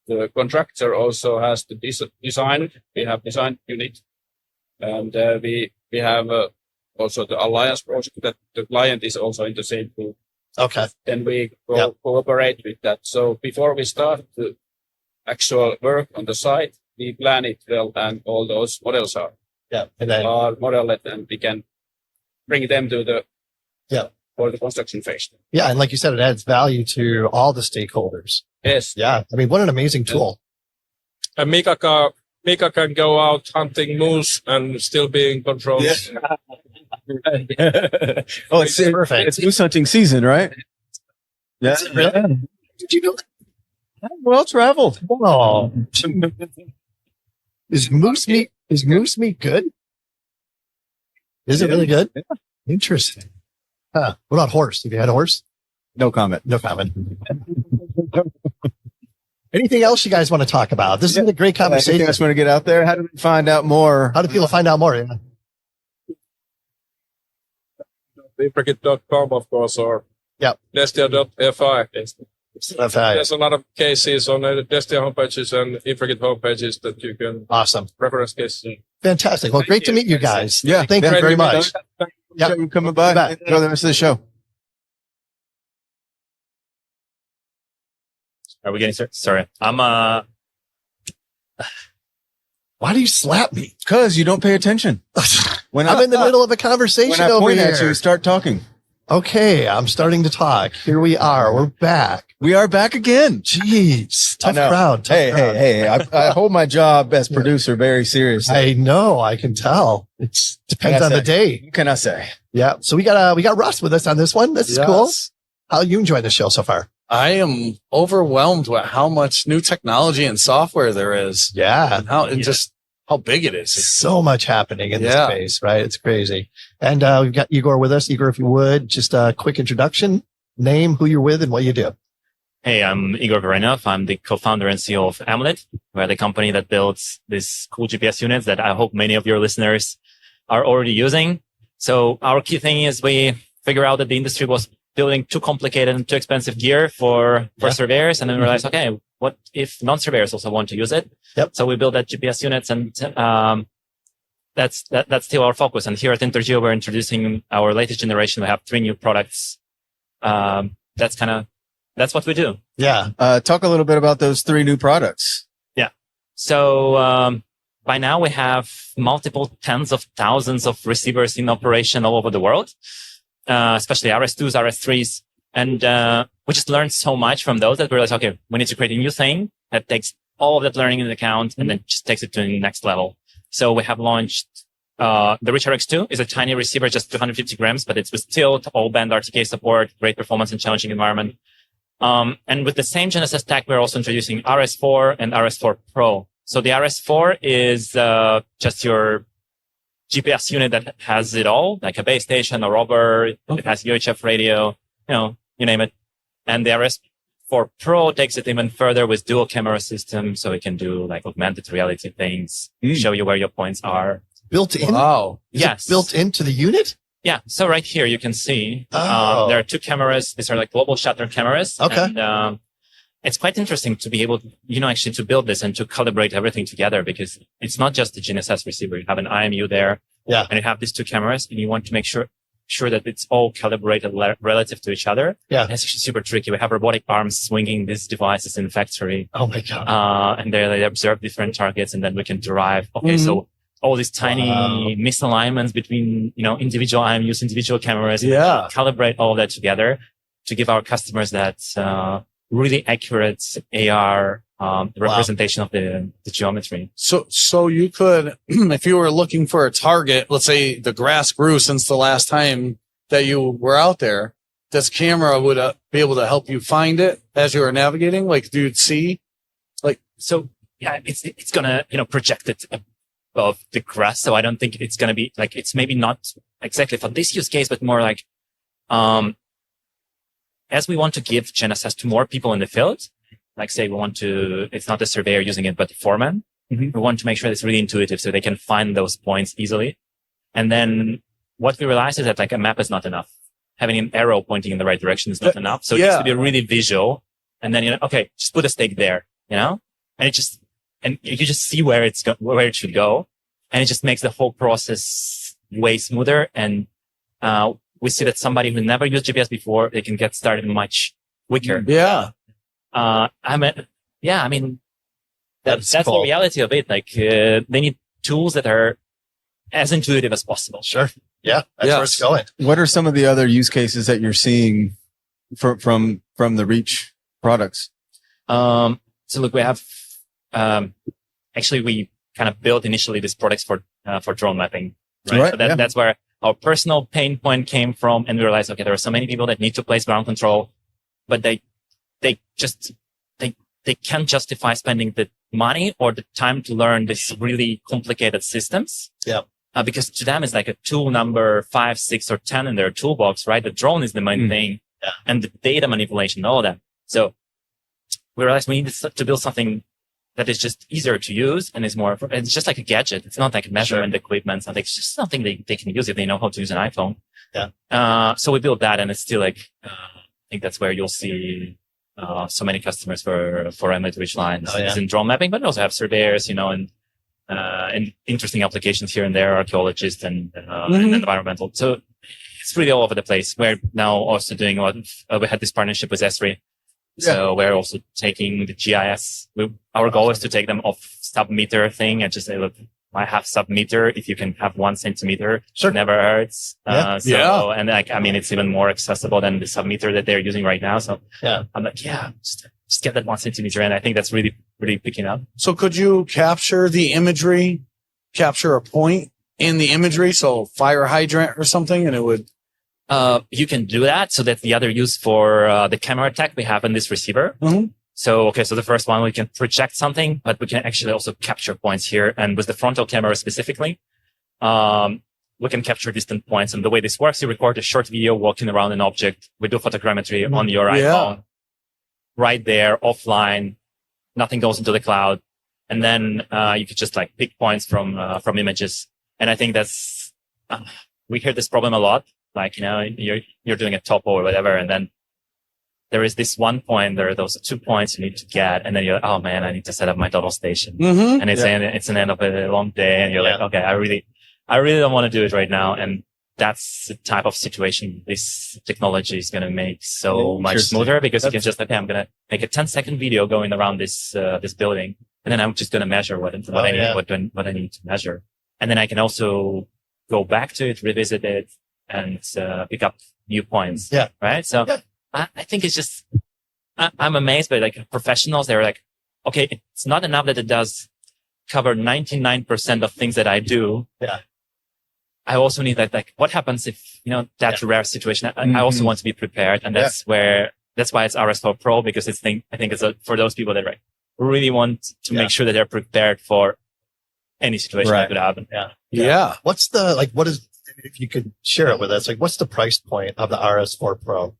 the contractor also has to design. We have design unit, and we have also the alliance project that the client is also in the same group. Okay. Then we cooperate with that. So before we start the actual work on the site, we plan it well, and all those models are and then modeled, and we can bring them to the for the construction phase. Yeah, and like you said, it adds value to all the stakeholders. Yes. Yeah, I mean, what an amazing tool. And Mika can go out hunting moose and still be in control. Yeah. Oh, it's perfect. It's moose hunting season, right? Yeah. Really? Did you know that? Well traveled. Oh. Is moose meat good? Is it really good? Yeah. Interesting. Huh. What about horse? Have you had a horse? No comment. No comment. Anything else you guys want to talk about? This is a great conversation. Anything else you want to get out there? How do we find out more? How do people find out more? Yeah. Infrakit.com, of course, or Destia.fi. There's a lot of cases on the Destia homepages and Infrakit homepages that you can reference cases. Fantastic. Well, great to meet you guys. Yeah. Thank you very much. Yeah, coming by. Enjoy the rest of the show. Are we getting started? Sorry. Why do you slap me? Because you don't pay attention. I'm in the middle of a conversation when I over point here. at you, start talking. Okay, I'm starting to talk. Here we are. We're back. We are back again. Jeez. Tough crowd. Hey. I hold my job as producer very seriously. I know. I can tell. It depends on the day. What can I say? Yeah. So we got Russ with us on this one. This is cool. How you enjoying the show so far? I am overwhelmed with how much new technology and software there is. Yeah. And just how big it is. So much happening in this space, right? It's crazy. And we've got Igor with us. Igor, if you would, just a quick introduction, name, who you're with, and what you do. Hey, I'm Igor Vereninov. I'm the co-founder and CEO of Emlid. We're the company that builds these cool GPS units that I hope many of your listeners are already using. So our key thing is we figure out that the industry was building too complicated and too expensive gear for surveyors. And then we realized, okay, what if non-surveyors also want to use it? Yep. So we built that GPS units, and that's still our focus. And here at INTERGEO, we're introducing our latest generation. We have 3 new products. That's what we do. Yeah. Talk a little bit about those 3 new products. Yeah. So by now we have multiple tens of thousands of receivers in operation all over the world, especially RS2s, RS3s. And we just learned so much from those that we realized, okay, we need to create a new thing that takes all of that learning into account and then just takes it to the next level. So we have launched the Rich RX2 is a tiny receiver, just 250 grams, but it's with tilt, all band RTK support, great performance in challenging environment. And with the same GNSS tech, we're also introducing RS4 and RS4 Pro. So the RS4 is just your GPS unit that has it all, like a base station, a rover. It has UHF radio, you name it. And the RS4 Pro takes it even further with dual camera system. So it can do like augmented reality things, show you where your points are. Built in? Wow. Yes. Built into the unit? Yeah. So right here, you can see, there are two cameras. These are like global shutter cameras. Okay. And, it's quite interesting to be able to, actually to build this and to calibrate everything together, because it's not just the GNSS receiver. You have an IMU there. Yeah. And you have these two cameras, and you want to make sure that it's all calibrated relative to each other. Yeah. And it's actually super tricky. We have robotic arms swinging these devices in factory. Oh my God. And they observe different targets, and then we can derive, so all these tiny misalignments between, individual IMUs, individual cameras. Yeah. Calibrate all that together to give our customers that, really accurate AR representation of the geometry. So you could, if you were looking for a target, let's say the grass grew since the last time that you were out there, this camera would be able to help you find it as you were navigating. Like you'd see, it's gonna project it above the grass. So I don't think it's gonna be like, it's maybe not exactly for this use case, but more like as we want to give GNSS to more people in the field, like say it's not the surveyor using it, but the foreman. We want to make sure it's really intuitive so they can find those points easily. And then what we realized is that like a map is not enough. Having an arrow pointing in the right direction is not enough. So it needs to be really visual. And then, okay, just put a stake there, and you just see where where it should go. And it just makes the whole process way smoother. And, we see that somebody who never used GPS before, they can get started much quicker. Yeah. That's cool. The reality of it. Like, they need tools that are as intuitive as possible. Sure. Yeah. That's where it's going. What are some of the other use cases that you're seeing from the Reach products? So look, we have, actually we kind of built initially these products for drone mapping. Right. So that's where our personal pain point came from. And we realized, okay, there are so many people that need to place ground control, but they can't justify spending the money or the time to learn these really complicated systems. Yeah. Because to them, it's like a tool number 5, 6, or 10 in their toolbox, right? The drone is the main thing. Yeah. And the data manipulation, all of that. So we realized we need to build something that is just easier to use and is more, it's just like a gadget. It's not like measurement equipment. Something. It's just something they can use if they know how to use an iPhone. Yeah. So we built that, and it's still like, I think that's where you'll see, so many customers for Emlid Reach lines. It's in drone mapping, but we also have surveyors, and interesting applications here and there, archaeologists and environmental. So it's really all over the place. We're now also doing we had this partnership with Esri. So we're also taking the GIS. Our goal is to take them off sub-meter thing and just say, look, I have sub-meter. If you can have 1 centimeter, it never hurts. And it's even more accessible than the sub-meter that they're using right now. So I'm like, just get that 1 centimeter. And I think that's really, really picking up. So could you capture the imagery, capture a point in the imagery? So fire hydrant or something, and it would. You can do that. So that's the other use for the camera tech we have in this receiver. So the first one, we can project something, but we can actually also capture points here. And with the frontal camera specifically, we can capture distant points. And the way this works, you record a short video walking around an object. We do photogrammetry on your iPhone right there, offline. Nothing goes into the cloud. And then, you could just like pick points from images. And I think that's, we hear this problem a lot. Like, you're doing a topo or whatever. And then there is this one point, there are those 2 points you need to get. And then you're like, oh man, I need to set up my total station. And it's an end of a long day. And you're like, okay, I really don't want to do it right now. And that's the type of situation this technology is going to make so much smoother, because you can just, I'm going to make a 10-second video going around this building. And then I'm just going to measure what I need to measure. And then I can also go back to it, revisit it, and pick up new points. Yeah. Right. So I think it's just, I'm amazed by like professionals. They're like, okay, it's not enough that it does cover 99% of things that I do. Yeah. I also need that, like, what happens if, that's a rare situation? I also want to be prepared. And that's why it's RS4 Pro, because I think it's for those people that really want to make sure that they're prepared for any situation that could happen. Yeah. What's if you could share it with us, like, what's the price point of the RS4 Pro?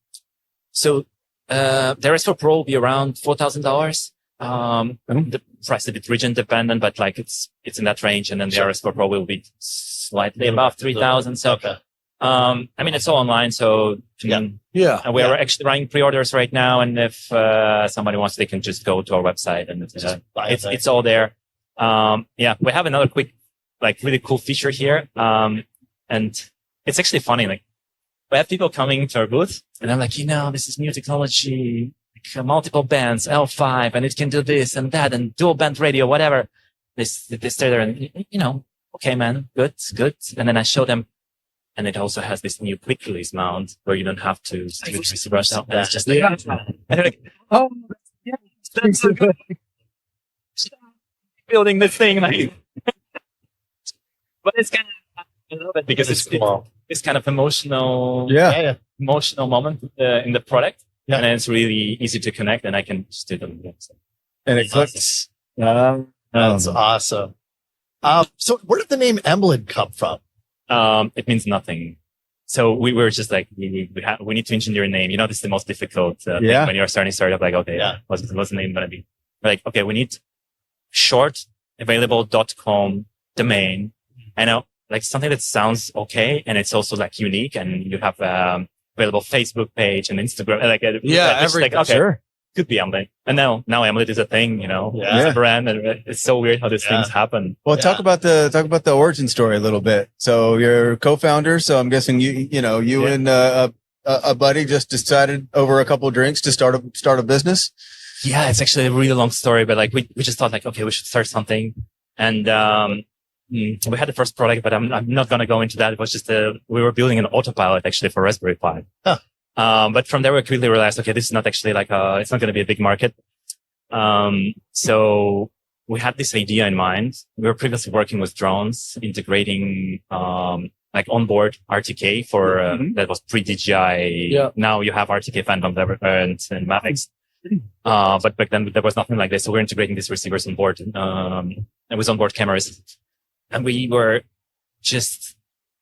So, the RS4 Pro will be around $4,000. The price is a bit region dependent, but like it's in that range. And then the RS4 Pro will be slightly above 3,000. So, I mean, it's all online. So, and we are actually running pre-orders right now. And if, somebody wants, they can just go to our website and it's all there. We have another quick, like really cool feature here. And it's actually funny. Like we have people coming to our booth and I'm like, this is new technology, like, multiple bands, L5, and it can do this and that and dual band radio, whatever. They stay there and, okay, man, good. And then I show them, and it also has this new quick release mount where you don't have to switch receivers out. It's just like, and they're like, oh, yeah, that's so good. Building this thing, like, but it's kind of, I love it because it's kind of emotional moment in the product, and then it's really easy to connect, and I can just do them. And it clicks. That's awesome. So where did the name Emlid come from? It means nothing. So we were just like, we need to engineer a name. This is the most difficult thing when you're starting a startup. Like, okay, what's the name going to be? We're like, okay, we need short available.com domain. I know, like something that sounds okay, and it's also like unique, and you have available Facebook page and Instagram. Like, everything. Okay, sure. Could be Emlid. And now Emlid is a thing, it's a brand, and it's so weird how these things happen. Well, talk about the origin story a little bit. So you're co-founder. So I'm guessing you and a buddy just decided over a couple of drinks to start a business. Yeah, it's actually a really long story, but like we just thought like, okay, we should start something. And, we had the first product, but I'm not going to go into that. It was just, we were building an autopilot actually for Raspberry Pi. Huh. But from there we quickly realized, okay, this is not actually like it's not going to be a big market. So we had this idea in mind. We were previously working with drones, integrating, like onboard RTK for, that was pre-DJI. Yeah. Now you have RTK Phantom and Mavics. But back then there was nothing like this. So we're integrating these receivers on board, and with onboard cameras. And we were just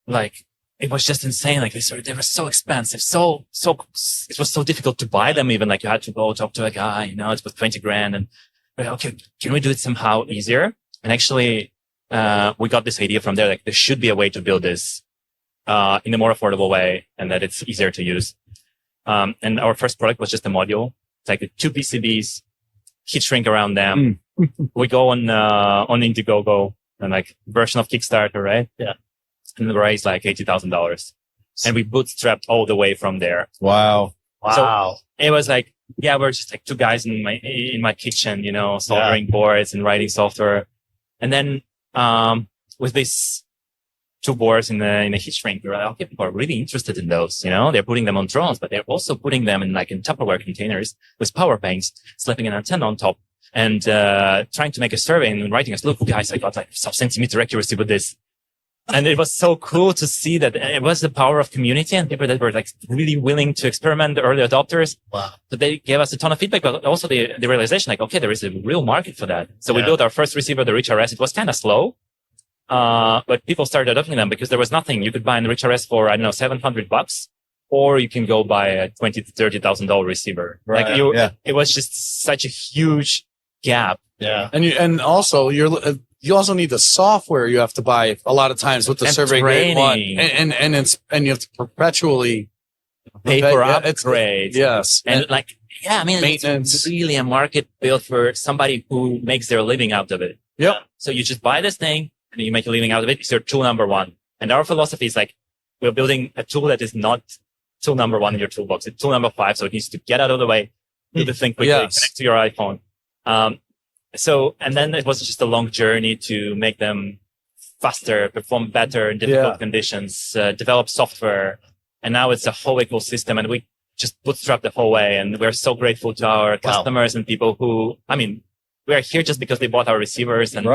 like, it was just insane. Like they were so expensive. So it was so difficult to buy them. Even like you had to go talk to a guy, it was 20 grand. And we're like, okay, can we do it somehow easier? And actually, we got this idea from there. Like there should be a way to build this, in a more affordable way, and that it's easier to use. And our first product was just a module. It's like 2 PCBs, heat shrink around them. We go on Indiegogo and like version of Kickstarter, right? Yeah. And raised like $80,000. And we bootstrapped all the way from there. Wow. So it was like, we're just like 2 guys in my kitchen, soldering boards and writing software. And then, with these 2 boards in the heat shrink, we were like, okay, people are really interested in those, they're putting them on drones, but they're also putting them in Tupperware containers with power banks, slapping an antenna on top, and trying to make a survey and writing us, look, guys, I got like sub-centimeter accuracy with this. And it was so cool to see that it was the power of community and people that were like really willing to experiment, the early adopters. Wow. So they gave us a ton of feedback, but also the realization like, okay, there is a real market for that. So we built our first receiver, the ReachRS. It was kind of slow. But people started adopting them because there was nothing. You could buy an ReachRS for, I don't know, $700, or you can go buy a $20,000 to $30,000 receiver. Right. Like it was just such a huge gap. Yeah. And also you also need the software you have to buy a lot of times with the survey grade one. And you have to perpetually pay for upgrades. Yes. And it's really a market built for somebody who makes their living out of it. Yep. So you just buy this thing and you make a living out of it. It's your tool number 1. And our philosophy is like, we're building a tool that is not tool number 1 in your toolbox. It's tool number 5. So it needs to get out of the way, do the thing quickly, connect to your iPhone. And then it was just a long journey to make them faster, perform better in difficult conditions, develop software. And now it's a whole ecosystem, and we just bootstrap the whole way. And we're so grateful to our customers and people who, we are here just because they bought our receivers and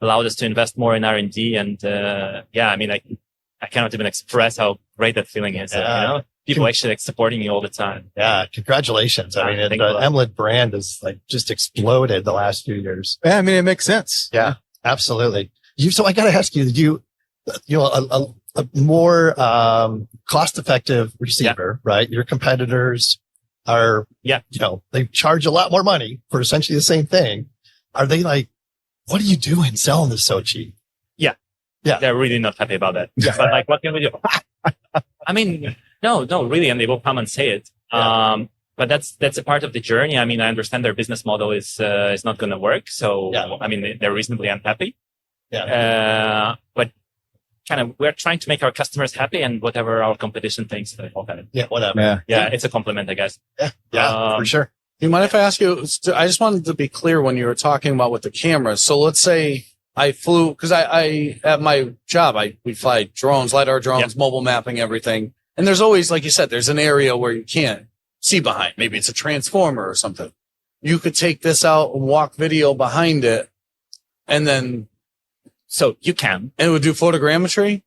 allowed us to invest more in R&D. And, I cannot even express how great that feeling is. People actually supporting you all the time. Yeah. Congratulations. The Emlid brand has like just exploded the last few years. Yeah. It makes sense. Yeah, absolutely. So I got to ask you, a more, cost-effective receiver, right? Your competitors, are, Yeah. They charge a lot more money for essentially the same thing. Are they like, what are you doing selling this so cheap? Yeah. They're really not happy about that. Yeah. But like, what can we do? I mean, no, really. And they will come and say it. Yeah. But that's a part of the journey. I mean, I understand their business model is not going to work. So, I mean, they're reasonably unhappy. Yeah. But kind of, we're trying to make our customers happy, and whatever our competition thinks, they all kind of. Yeah, whatever. Yeah, it's a compliment, I guess. Yeah, for sure. You mind if I ask you? I just wanted to be clear when you were talking about with the cameras. So let's say I flew, because I at my job we fly drones, lidar drones, mobile mapping, everything. And there's always, like you said, there's an area where you can't see behind. Maybe it's a transformer or something. You could take this out and walk video behind it, and then. So you can. And it would do photogrammetry?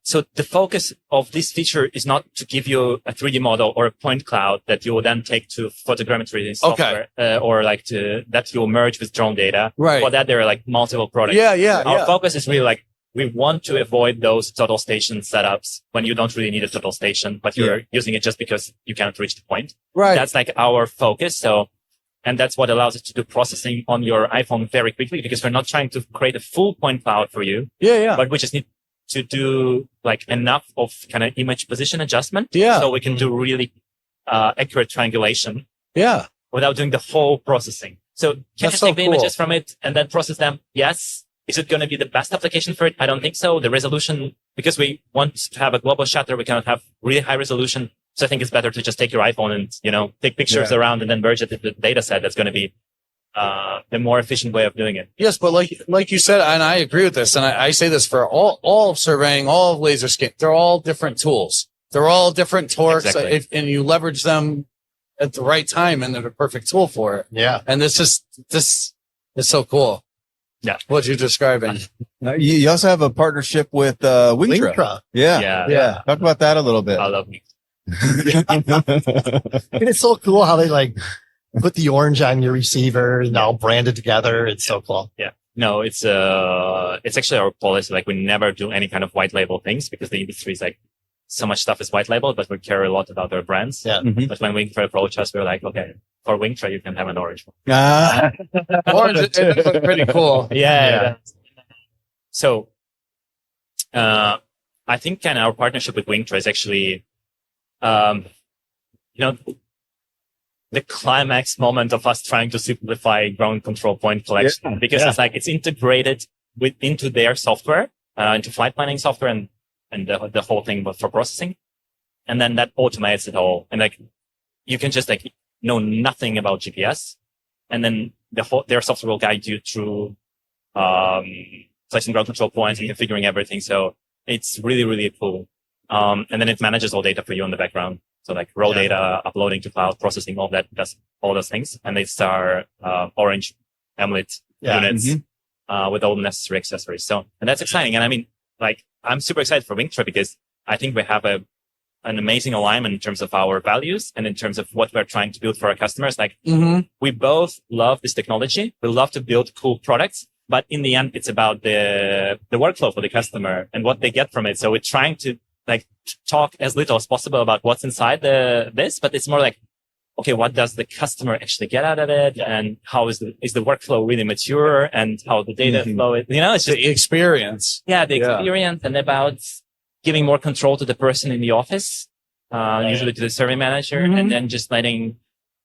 So the focus of this feature is not to give you a 3D model or a point cloud that you will then take to photogrammetry software, or like that you'll merge with drone data. Right. For that, there are like multiple products. Our focus is really like, we want to avoid those total station setups when you don't really need a total station, but you're using it just because you cannot reach the point. Right. That's like our focus. And that's what allows us to do processing on your iPhone very quickly, because we're not trying to create a full point cloud for you. But we just need to do like enough of kind of image position adjustment. So we can do really accurate triangulation. Without doing the whole processing. So can you take the images from it and then process them? Yes. Is it going to be the best application for it? I don't think so. The resolution, because we want to have a global shutter, we cannot have really high resolution. So I think it's better to just take your iPhone and, take pictures around and then merge it with the data set. That's going to be the more efficient way of doing it. Yes, but like you said, and I agree with this, and I say this for all of surveying, all of laser scan, they're all different tools. They're all different torques, and you leverage them at the right time, and they're the perfect tool for it. Yeah. And this is so cool. Yeah. What you're describing. You also have a partnership with Wingtra. Yeah. Talk about that a little bit. I love Mika. And it's so cool how they like put the orange on your receiver and all branded together. It's so cool. Yeah. No, it's actually our policy. Like, we never do any kind of white label things, because the industry is like, so much stuff is white label, but we care a lot about our brands. Yeah. But when Wingtra approached us, we were like, okay, for Wingtra, you can have an orange one. Orange, it looks pretty cool. Yeah. So, I think kind of our partnership with Wingtra is actually, the climax moment of us trying to simplify ground control point collection, because it's like, it's integrated into their software, into flight planning software and the whole thing for processing. And then that automates it all. And like, you can just like know nothing about GPS. And then their software will guide you through, placing ground control points and configuring everything. So it's really, really cool. And then it manages all data for you in the background. So like raw data, uploading to cloud, processing, all that, does all those things. And it's our, orange Emlid units, with all the necessary accessories. So, and that's exciting. And I mean, like, I'm super excited for Wingtra, because I think we have an amazing alignment in terms of our values and in terms of what we're trying to build for our customers. Like, we both love this technology. We love to build cool products, but in the end, it's about the workflow for the customer and what they get from it. So we're trying to like talk as little as possible about what's inside this, but it's more like, okay, what does the customer actually get out of it? And how is the workflow really mature, and how the data flow is, it's just the experience. Yeah. The experience, and about giving more control to the person in the office, usually to the survey manager, and then just letting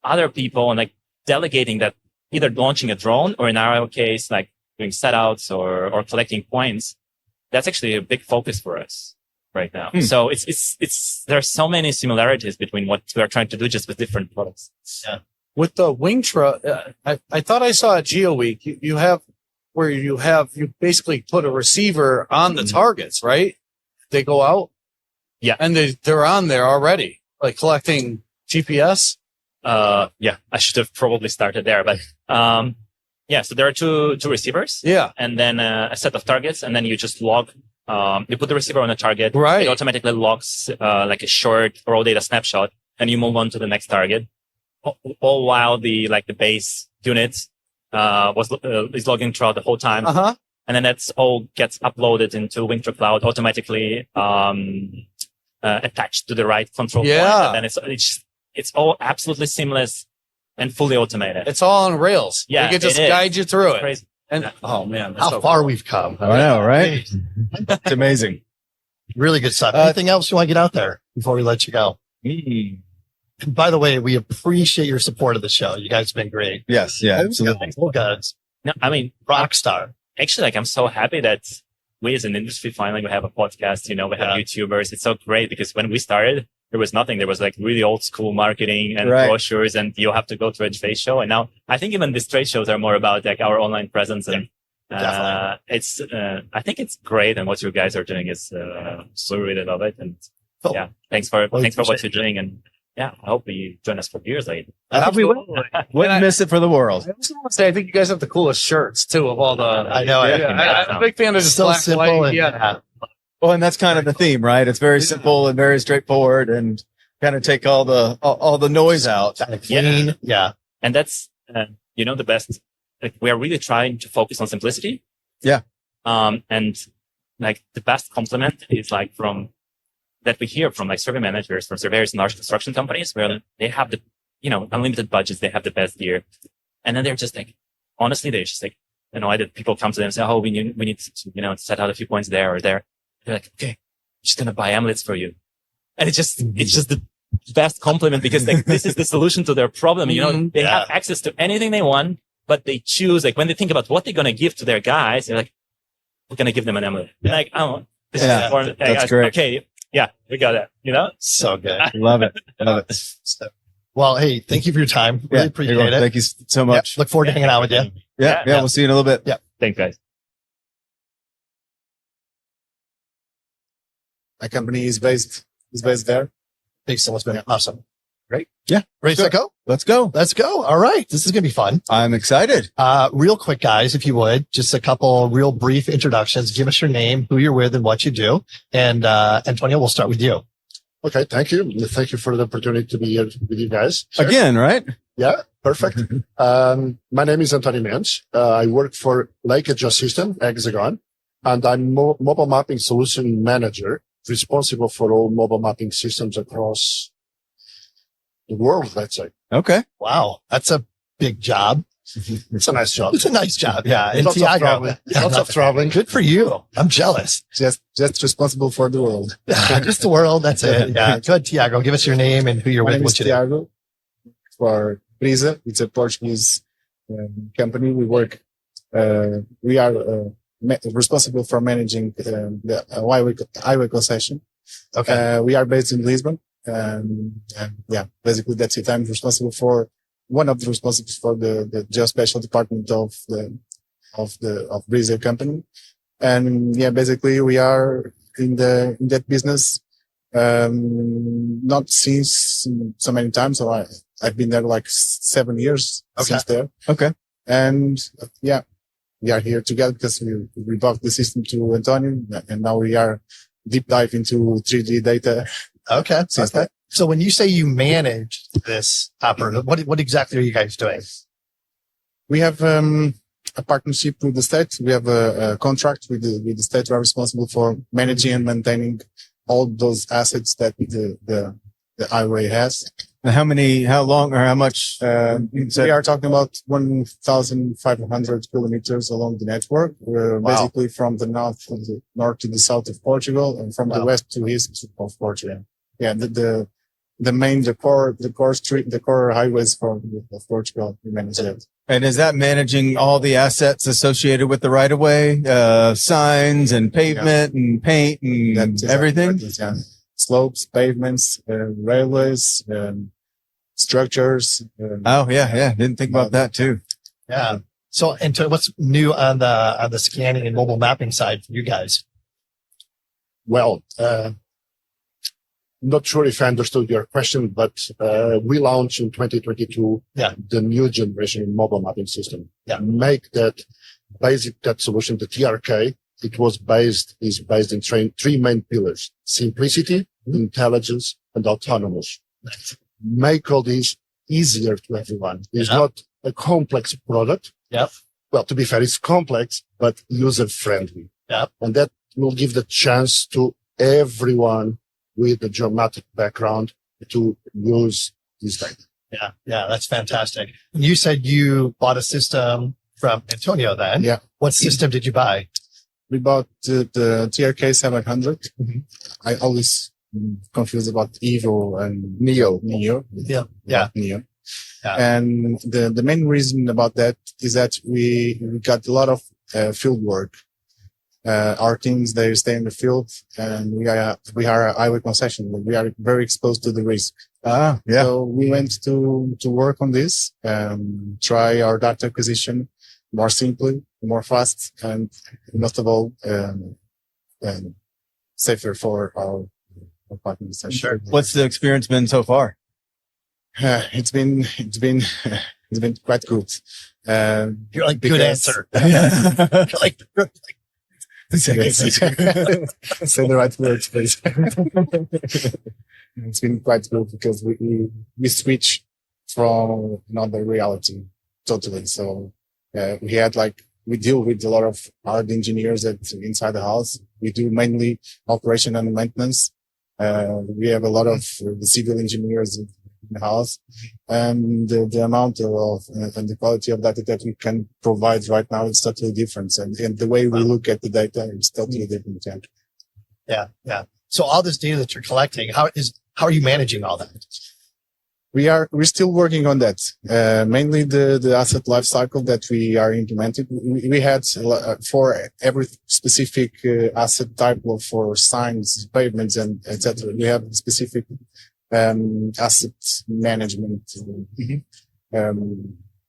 other people and like delegating that, either launching a drone, or in our case, like doing setouts or collecting points. That's actually a big focus for us right now. So there are so many similarities between what we are trying to do, just with different products. Yeah. With the Wingtra, I thought I saw at Geo Week, you basically put a receiver on the targets, right? They go out. Yeah. And they're on there already, like collecting GPS. Yeah, I should have probably started there, but, so there are two receivers. Yeah. And then a set of targets, and then you just log. You put the receiver on a target. Right. It automatically logs like a short raw data snapshot, and you move on to the next target. All while the base unit is logging throughout the whole time. And then that's all gets uploaded into Wingtra Cloud automatically, attached to the right control point. And then it's all absolutely seamless and fully automated. It's all on rails. Yeah, we can just it is. guide you through It's it. crazy. And oh man, that's How so far cool. we've come. I know, right? It's amazing. Really good stuff. Anything else you want to get out there before we let you go? Mm. And by the way, we appreciate your support of the show. You guys have been great. Yes, yeah, absolutely. You guys, No, I mean, rock star. actually, like, I'm so happy that we as an industry finally we have a podcast, we have YouTubers. It's so great because when we started, there was nothing. There was like really old school marketing and Right. brochures, and you'll have to go to a trade show. And now I think even these trade shows are more about like our online presence. And it's, I think it's great. And what you guys are doing is, so we really love it. And yeah, thanks for what you're doing. And yeah, I hope you join us for years later. Wouldn't miss it for the world. I also want to say, I think you guys have the coolest shirts too of all the. I know. I'm a big fan of just So black, simple. white. And, Yeah. Well, and that's kind of the theme, right? It's very simple and very straightforward, and kind of take all the noise out. clean. Yeah. And that's, the best. Like, we are really trying to focus on simplicity. Yeah. And like the best compliment is like that we hear from like survey managers, from surveyors in large construction companies where they have the, unlimited budgets, they have the best gear. And then they're just like, honestly, they're just like, either people come to them and say, oh, we need to, set out a few points there or there. They're like, okay, I'm just going to buy Emlids for you. And it's just the best compliment because like, this is the solution to their problem. They have access to anything they want, but they choose, like when they think about what they're going to give to their guys, they're like, we're going to give them an Emlid. Like, oh, this is important. That's great. Okay. Yeah, we got that, So good. Love it. Love it. Well, hey, thank you for your time. Really appreciate it. Thank you so much. Look forward to hanging out with you. Yeah. We'll see you in a little bit. Yeah. Thanks, guys. My company is based there. Thanks so much, man. Awesome. Great. Yeah. Ready to go? Let's go. Let's go. All right. This is going to be fun. I'm excited. Real quick, guys, if you would, just a couple real brief introductions. Give us your name, who you're with, and what you do. And Antonio, we'll start with you. Okay. Thank you. Thank you for the opportunity to be here with you guys. Sure. Again, right? Yeah. Perfect. My name is Antonio Mendes. I work for Leica Geosystems, Hexagon, and I'm mobile mapping solution manager, responsible for all mobile mapping systems across the world, let's say. Okay. Wow. That's a big job. It's a nice job. It's a nice job. Yeah. And Lots of Tiago, traveling. Lots of traveling. good for you. I'm jealous. Just responsible for the world. Just the world. That's it. Yeah. Good, Tiago. Give us your name and who you're My with. name is What you do. Tiago for Brisa. It's a Portuguese company. We work. We are responsible for managing the highway concession. Okay. We are based in Lisbon. And yeah, basically that's it. I'm responsible for one of the responsible for the geospatial department of Brisa company. And yeah, basically we are in that business, not since so many times. So I've been there like 7 years since there. Okay. And yeah, we are here together because we bought the system to Antonio, and now we are deep dive into 3D data. Okay. So when you say you manage this operator, what exactly are you guys doing? We have a partnership with the state. We have a contract with the state. We are responsible for managing and maintaining all those assets that the highway has. How long or how much? We are talking about 1,500 kilometers along the network. We're basically from the north to the south of Portugal, and from the west to east of Portugal. Yeah, the core highways of Portugal. We manage that. And is that managing all the assets associated with the right of way, signs and pavement and paint and everything? Yeah. Slopes, pavements, railways, structures. Oh yeah. Didn't think about that too. Yeah. So, Antonio, what's new on the scanning and mobile mapping side for you guys? Well, not sure if I understood your question, but we launched in 2022 the new generation mobile mapping system. Yeah. Make that solution, the TRK, is based in three main pillars: simplicity, intelligence, and autonomous. Make all these easier to everyone. It's not a complex product. Yep. Well, to be fair, it's complex, but user friendly. Yep. And that will give the chance to everyone with a geometric background to use this data. Yeah, that's fantastic. You said you bought a system from Antonio then. Yeah. What system did you buy? We bought the TRK 700. Mm-hmm. I always confused about Evo and Neo. Yeah. Neo. Yeah. And the main reason about that is that we got a lot of field work. Our teams, they stay in the field, and we are a highway concession. We are very exposed to the risk. Yeah. So we went to work on this, try our data acquisition more simply, more fast, and most of all, safer for our partners. Sure. What's the experience been so far? It's been quite good. You're like, good answer. You're like, Say the right words, please. It's been quite good because we switch from another reality totally. So we deal with a lot of hard engineers inside the house. We do mainly operation and maintenance. We have a lot of the civil engineers in the house, and the amount of and the quality of data that we can provide right now is totally different, and the way we look at the data is totally different. Yeah. So all this data that you're collecting, how are you managing all that? We're still working on that. Mainly the asset life cycle that we are implementing. We had for every specific asset type, for signs, pavements, and etc. We have specific asset management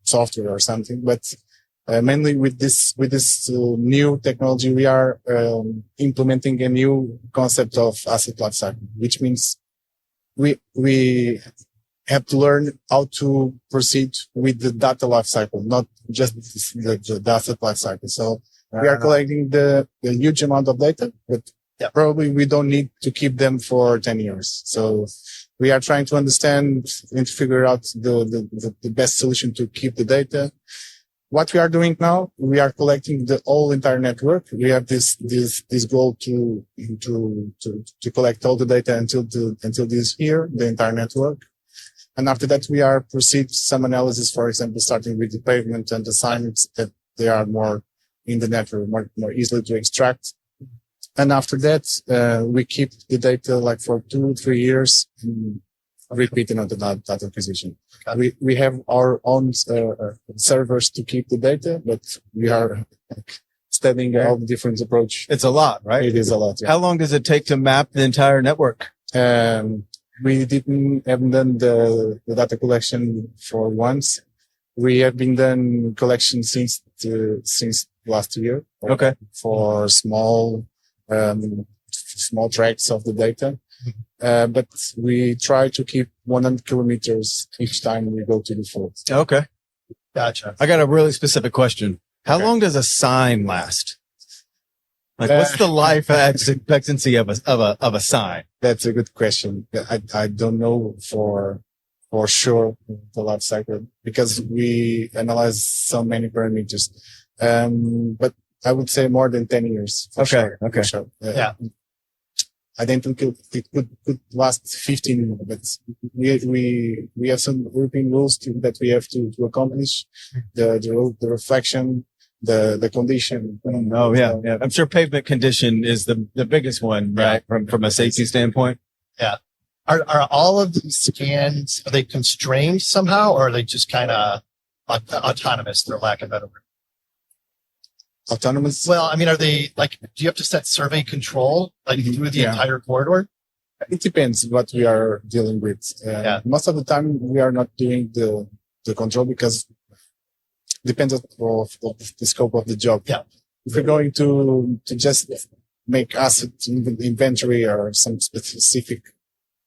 software or something. But mainly with this new technology, we are implementing a new concept of asset life cycle, which means we have to learn how to proceed with the data life cycle, not just the asset life cycle. So we are collecting the huge amount of data, but probably we don't need to keep them for 10 years. So we are trying to understand and figure out the best solution to keep the data. What we are doing now, we are collecting the whole entire network. We have this goal to collect all the data until this year, the entire network. And after that, we are proceed some analysis, for example, starting with the pavement and the signs that they are more in the network, more easily to extract. And after that, we keep the data like for 2-3 years, repeating on the data acquisition. We have our own servers to keep the data, but we are studying all the different approach. It's a lot, right? It is a lot. Yeah. How long does it take to map the entire network? We haven't done the data collection for once. We have been done collection since last year. Okay. For small tracts of the data. But we try to keep 100 kilometers each time we go to the field. Okay. Gotcha. I got a really specific question. How long does a sign last? Like, what's the life expectancy of a sign? That's a good question. I don't know for sure the life cycle because we analyze so many parameters. But I would say more than 10 years. For sure. Okay. For sure. Yeah. I don't think it could last 15, but we have some European rules that we have to accomplish. The reflection, the condition. Oh yeah. I'm sure pavement condition is the biggest one, right? From a safety standpoint. Yeah. Are all of these scans, are they constrained somehow, or are they just kind of autonomous, for lack of a better word? Autonomous? Well, I mean, are they like, do you have to set survey control through the entire corridor? It depends what we are dealing with. Most of the time we are not doing the control because it depends on the scope of the job. Yeah. If we're going to just make asset inventory or some specific,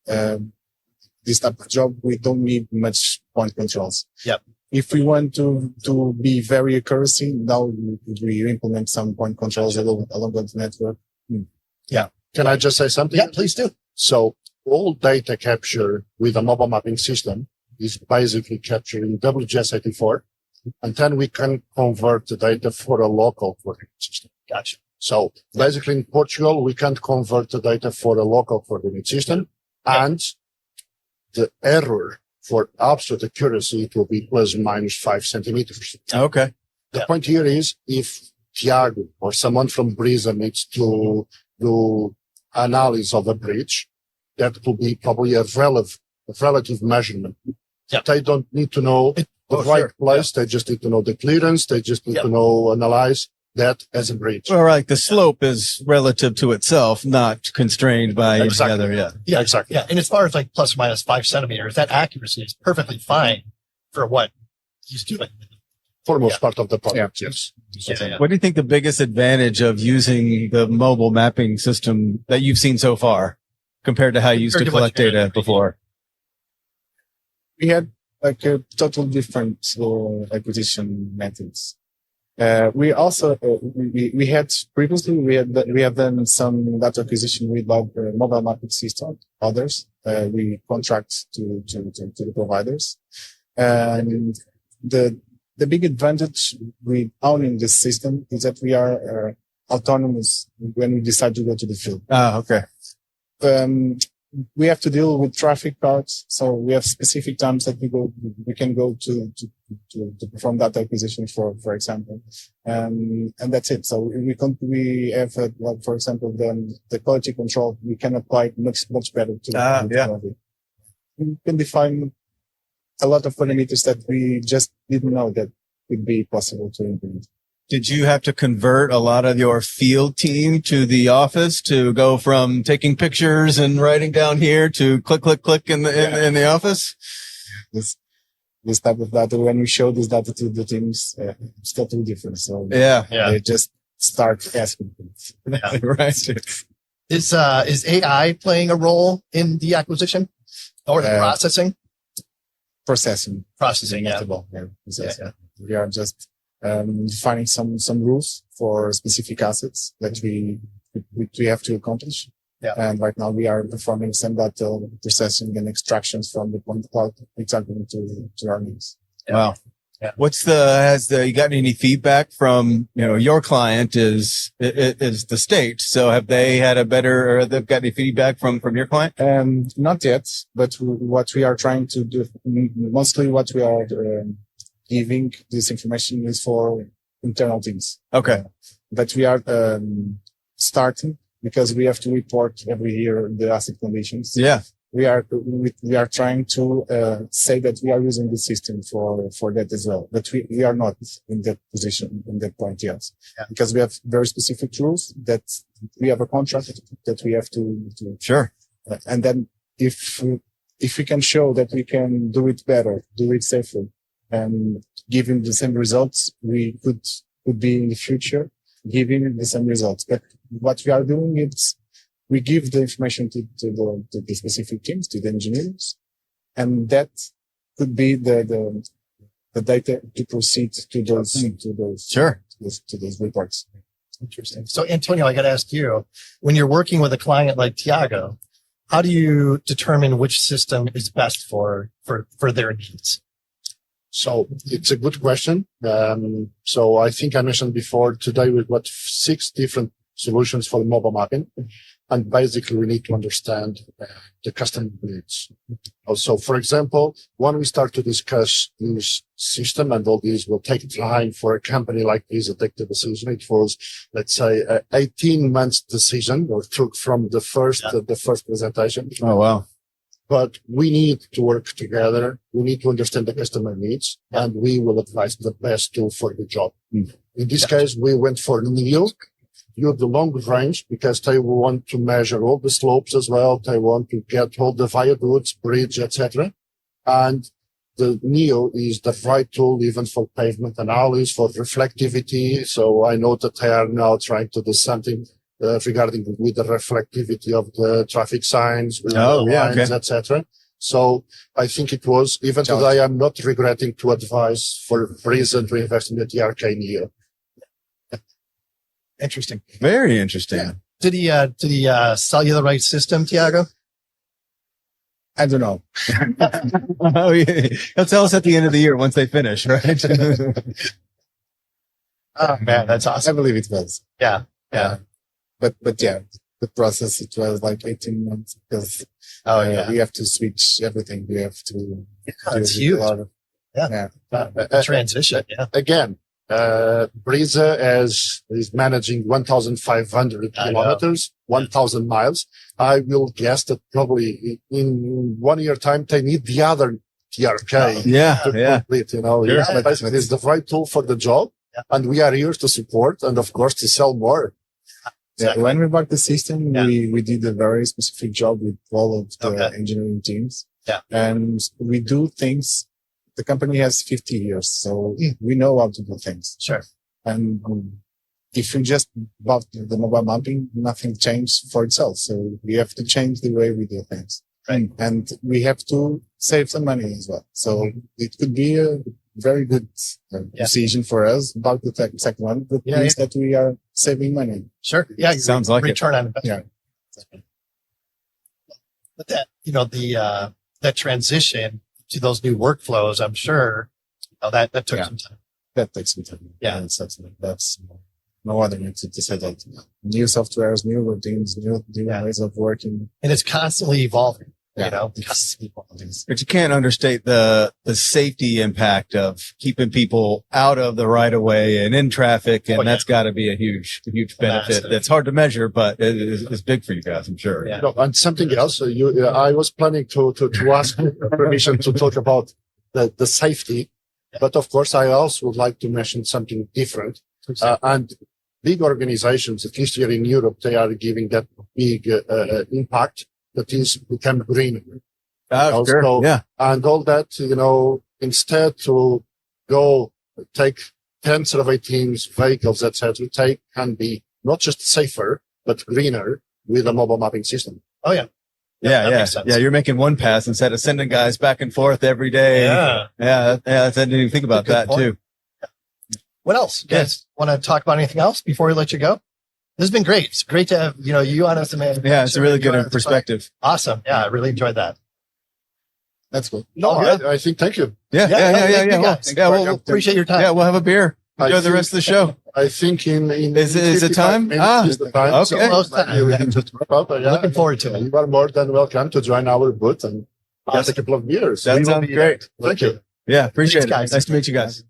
this type of job, we don't need much point controls. Yep. If we want to be very accuracy, now we implement some point controls along the network. Yeah. Can I just say something? Yeah, please do. So all data capture with a mobile mapping system is basically capturing WGS84, and then we can convert the data for a local coordinate system. Gotcha. So basically in Portugal, we can't convert the data for a local coordinate system, and the error For absolute accuracy, it will be plus or minus 5 centimeters. Okay. The point here is if Tiago or someone from Brisa needs to do analysis of a bridge, that will be probably a relative measurement. Yeah. They don't need to know the right place. They just need to know the clearance. They just need to know, analyze that as a bridge. Well, like the slope is relative to itself, not constrained by any other. Yeah. Yeah, exactly. Yeah. And as far as like plus or minus 5 centimeters, that accuracy is perfectly fine for what he's doing. For the most part of the product, yes. What do you think the biggest advantage of using the mobile mapping system that you've seen so far compared to how you used to collect data before? We had like a total different acquisition methods. We also we had previously we have done some data acquisition with like mobile mapping system. Others we contract to the providers, and the big advantage with owning this system is that we are autonomous when we decide to go to the field. Okay. We have to deal with traffic cards, so we have specific times that we can go to perform data acquisition for example, and that's it. So we have like for example the quality control we can apply much better to we can define a lot of parameters that we just didn't know that would be possible to implement. Did you have to convert a lot of your field team to the office to go from taking pictures and writing down here to click in the office? This type of data, when we show this data to the teams, it's totally different. So they just start asking things. Right. Is AI playing a role in the acquisition or the processing? Processing, yeah. We are just defining some rules for specific assets that we have to accomplish. Yeah. And right now we are performing some data processing and extractions from the point cloud exactly to our needs. Yeah. Wow. Yeah. You got any feedback from, your client is the state. So have they had or they've got any feedback from your client? Not yet, but what we are trying to do, mostly what we are giving this information is for internal teams. Okay. But we are starting because we have to report every year the asset conditions. Yeah. We are trying to say that we are using the system for that as well, but we are not in that position, in that point yet, because we have very specific rules that we have a contract that we have to sure. And then if we can show that we can do it better, do it safer, and giving the same results, we could be in the future giving the same results. But what we are doing is we give the information to the specific teams, to the engineers, and that could be the data to proceed to those reports. Interesting. So Antonio, I got to ask you, when you're working with a client like Tiago, how do you determine which system is best for their needs? So it's a good question. So I think I mentioned before today we've got 6 different solutions for mobile mapping. And basically we need to understand the customer needs. Also, for example, when we start to discuss this system, and all these will take time for a company like this to take the decision. It was, let's say, 18 months decision, or took from the first presentation. Oh, wow. But we need to work together. We need to understand the customer needs, and we will advise the best tool for the job. In this case, we went for NEO. The long range, because they want to measure all the slopes as well. They want to get all the viaducts, bridge, etc. And the NEO is the right tool even for pavement analysis, for reflectivity. So I know that they are now trying to do something regarding with the reflectivity of the traffic signs, with the lines, etc. So I think it was, even today, I'm not regretting to advise for reason to invest in the TRK NEO. Interesting. Very interesting. Yeah. Did he sell you the right system, Tiago? I don't know. Oh, yeah. He'll tell us at the end of the year once they finish, right? Oh man, that's awesome. I believe it was. Yeah. Yeah. But yeah, the process, it was like 18 months because we have to switch everything. We have to. It's huge. The transition. Yeah. Again, Brisa is managing 1,500 kilometers, 1,000 miles. I will guess that probably in 1 year time, they need the other TRK to complete, you know. It's the right tool for the job. Yeah. And we are here to support and, of course, to sell more. Exactly. When we bought the system, we did a very specific job with all of the engineering teams. Yeah. And we do things. The company has 50 years, so we know how to do things. Sure. And if we just bought the mobile mapping, nothing changed for itself. So we have to change the way we do things. Right. And we have to save some money as well. So it could be a very good decision for us about the second one, but means that we are saving money. Sure. Yeah. Sounds like return on investment. Yeah. But that, you know, that transition to those new workflows, I'm sure that took some time. That takes some time. Yeah. That's no other way to say that. New softwares, new routines, new ways of working. And it's constantly evolving. You know, but you can't understate the safety impact of keeping people out of the right of way and in traffic. And that's got to be a huge benefit. That's hard to measure, but it's big for you guys, I'm sure. Yeah. No, and something else, I was planning to ask permission to talk about the safety, but of course I also would like to mention something different. And big organizations, at least here in Europe, they are giving that big impact. That is become greener. Sure. Yeah. And all that, you know, instead to go take 10 survey teams, vehicles, etc., can be not just safer, but greener with a mobile mapping system. Oh, yeah. Yeah. You're making one pass instead of sending guys back and forth every day. Yeah. I didn't even think about that too. What else? You guys want to talk about anything else before we let you go? This has been great. It's great to have, you on as a man. Yeah, it's a really good perspective. Awesome. Yeah, I really enjoyed that. That's cool. No, I think, thank you. Yeah. We'll appreciate your time. Yeah, we'll have a beer. Enjoy the rest of the show. I think is it time? Is the time. Okay. We can just wrap up. Looking forward to it. You are more than welcome to join our booth and get a couple of beers. That sounds great. Thank you. Yeah, appreciate it. Nice to meet you guys.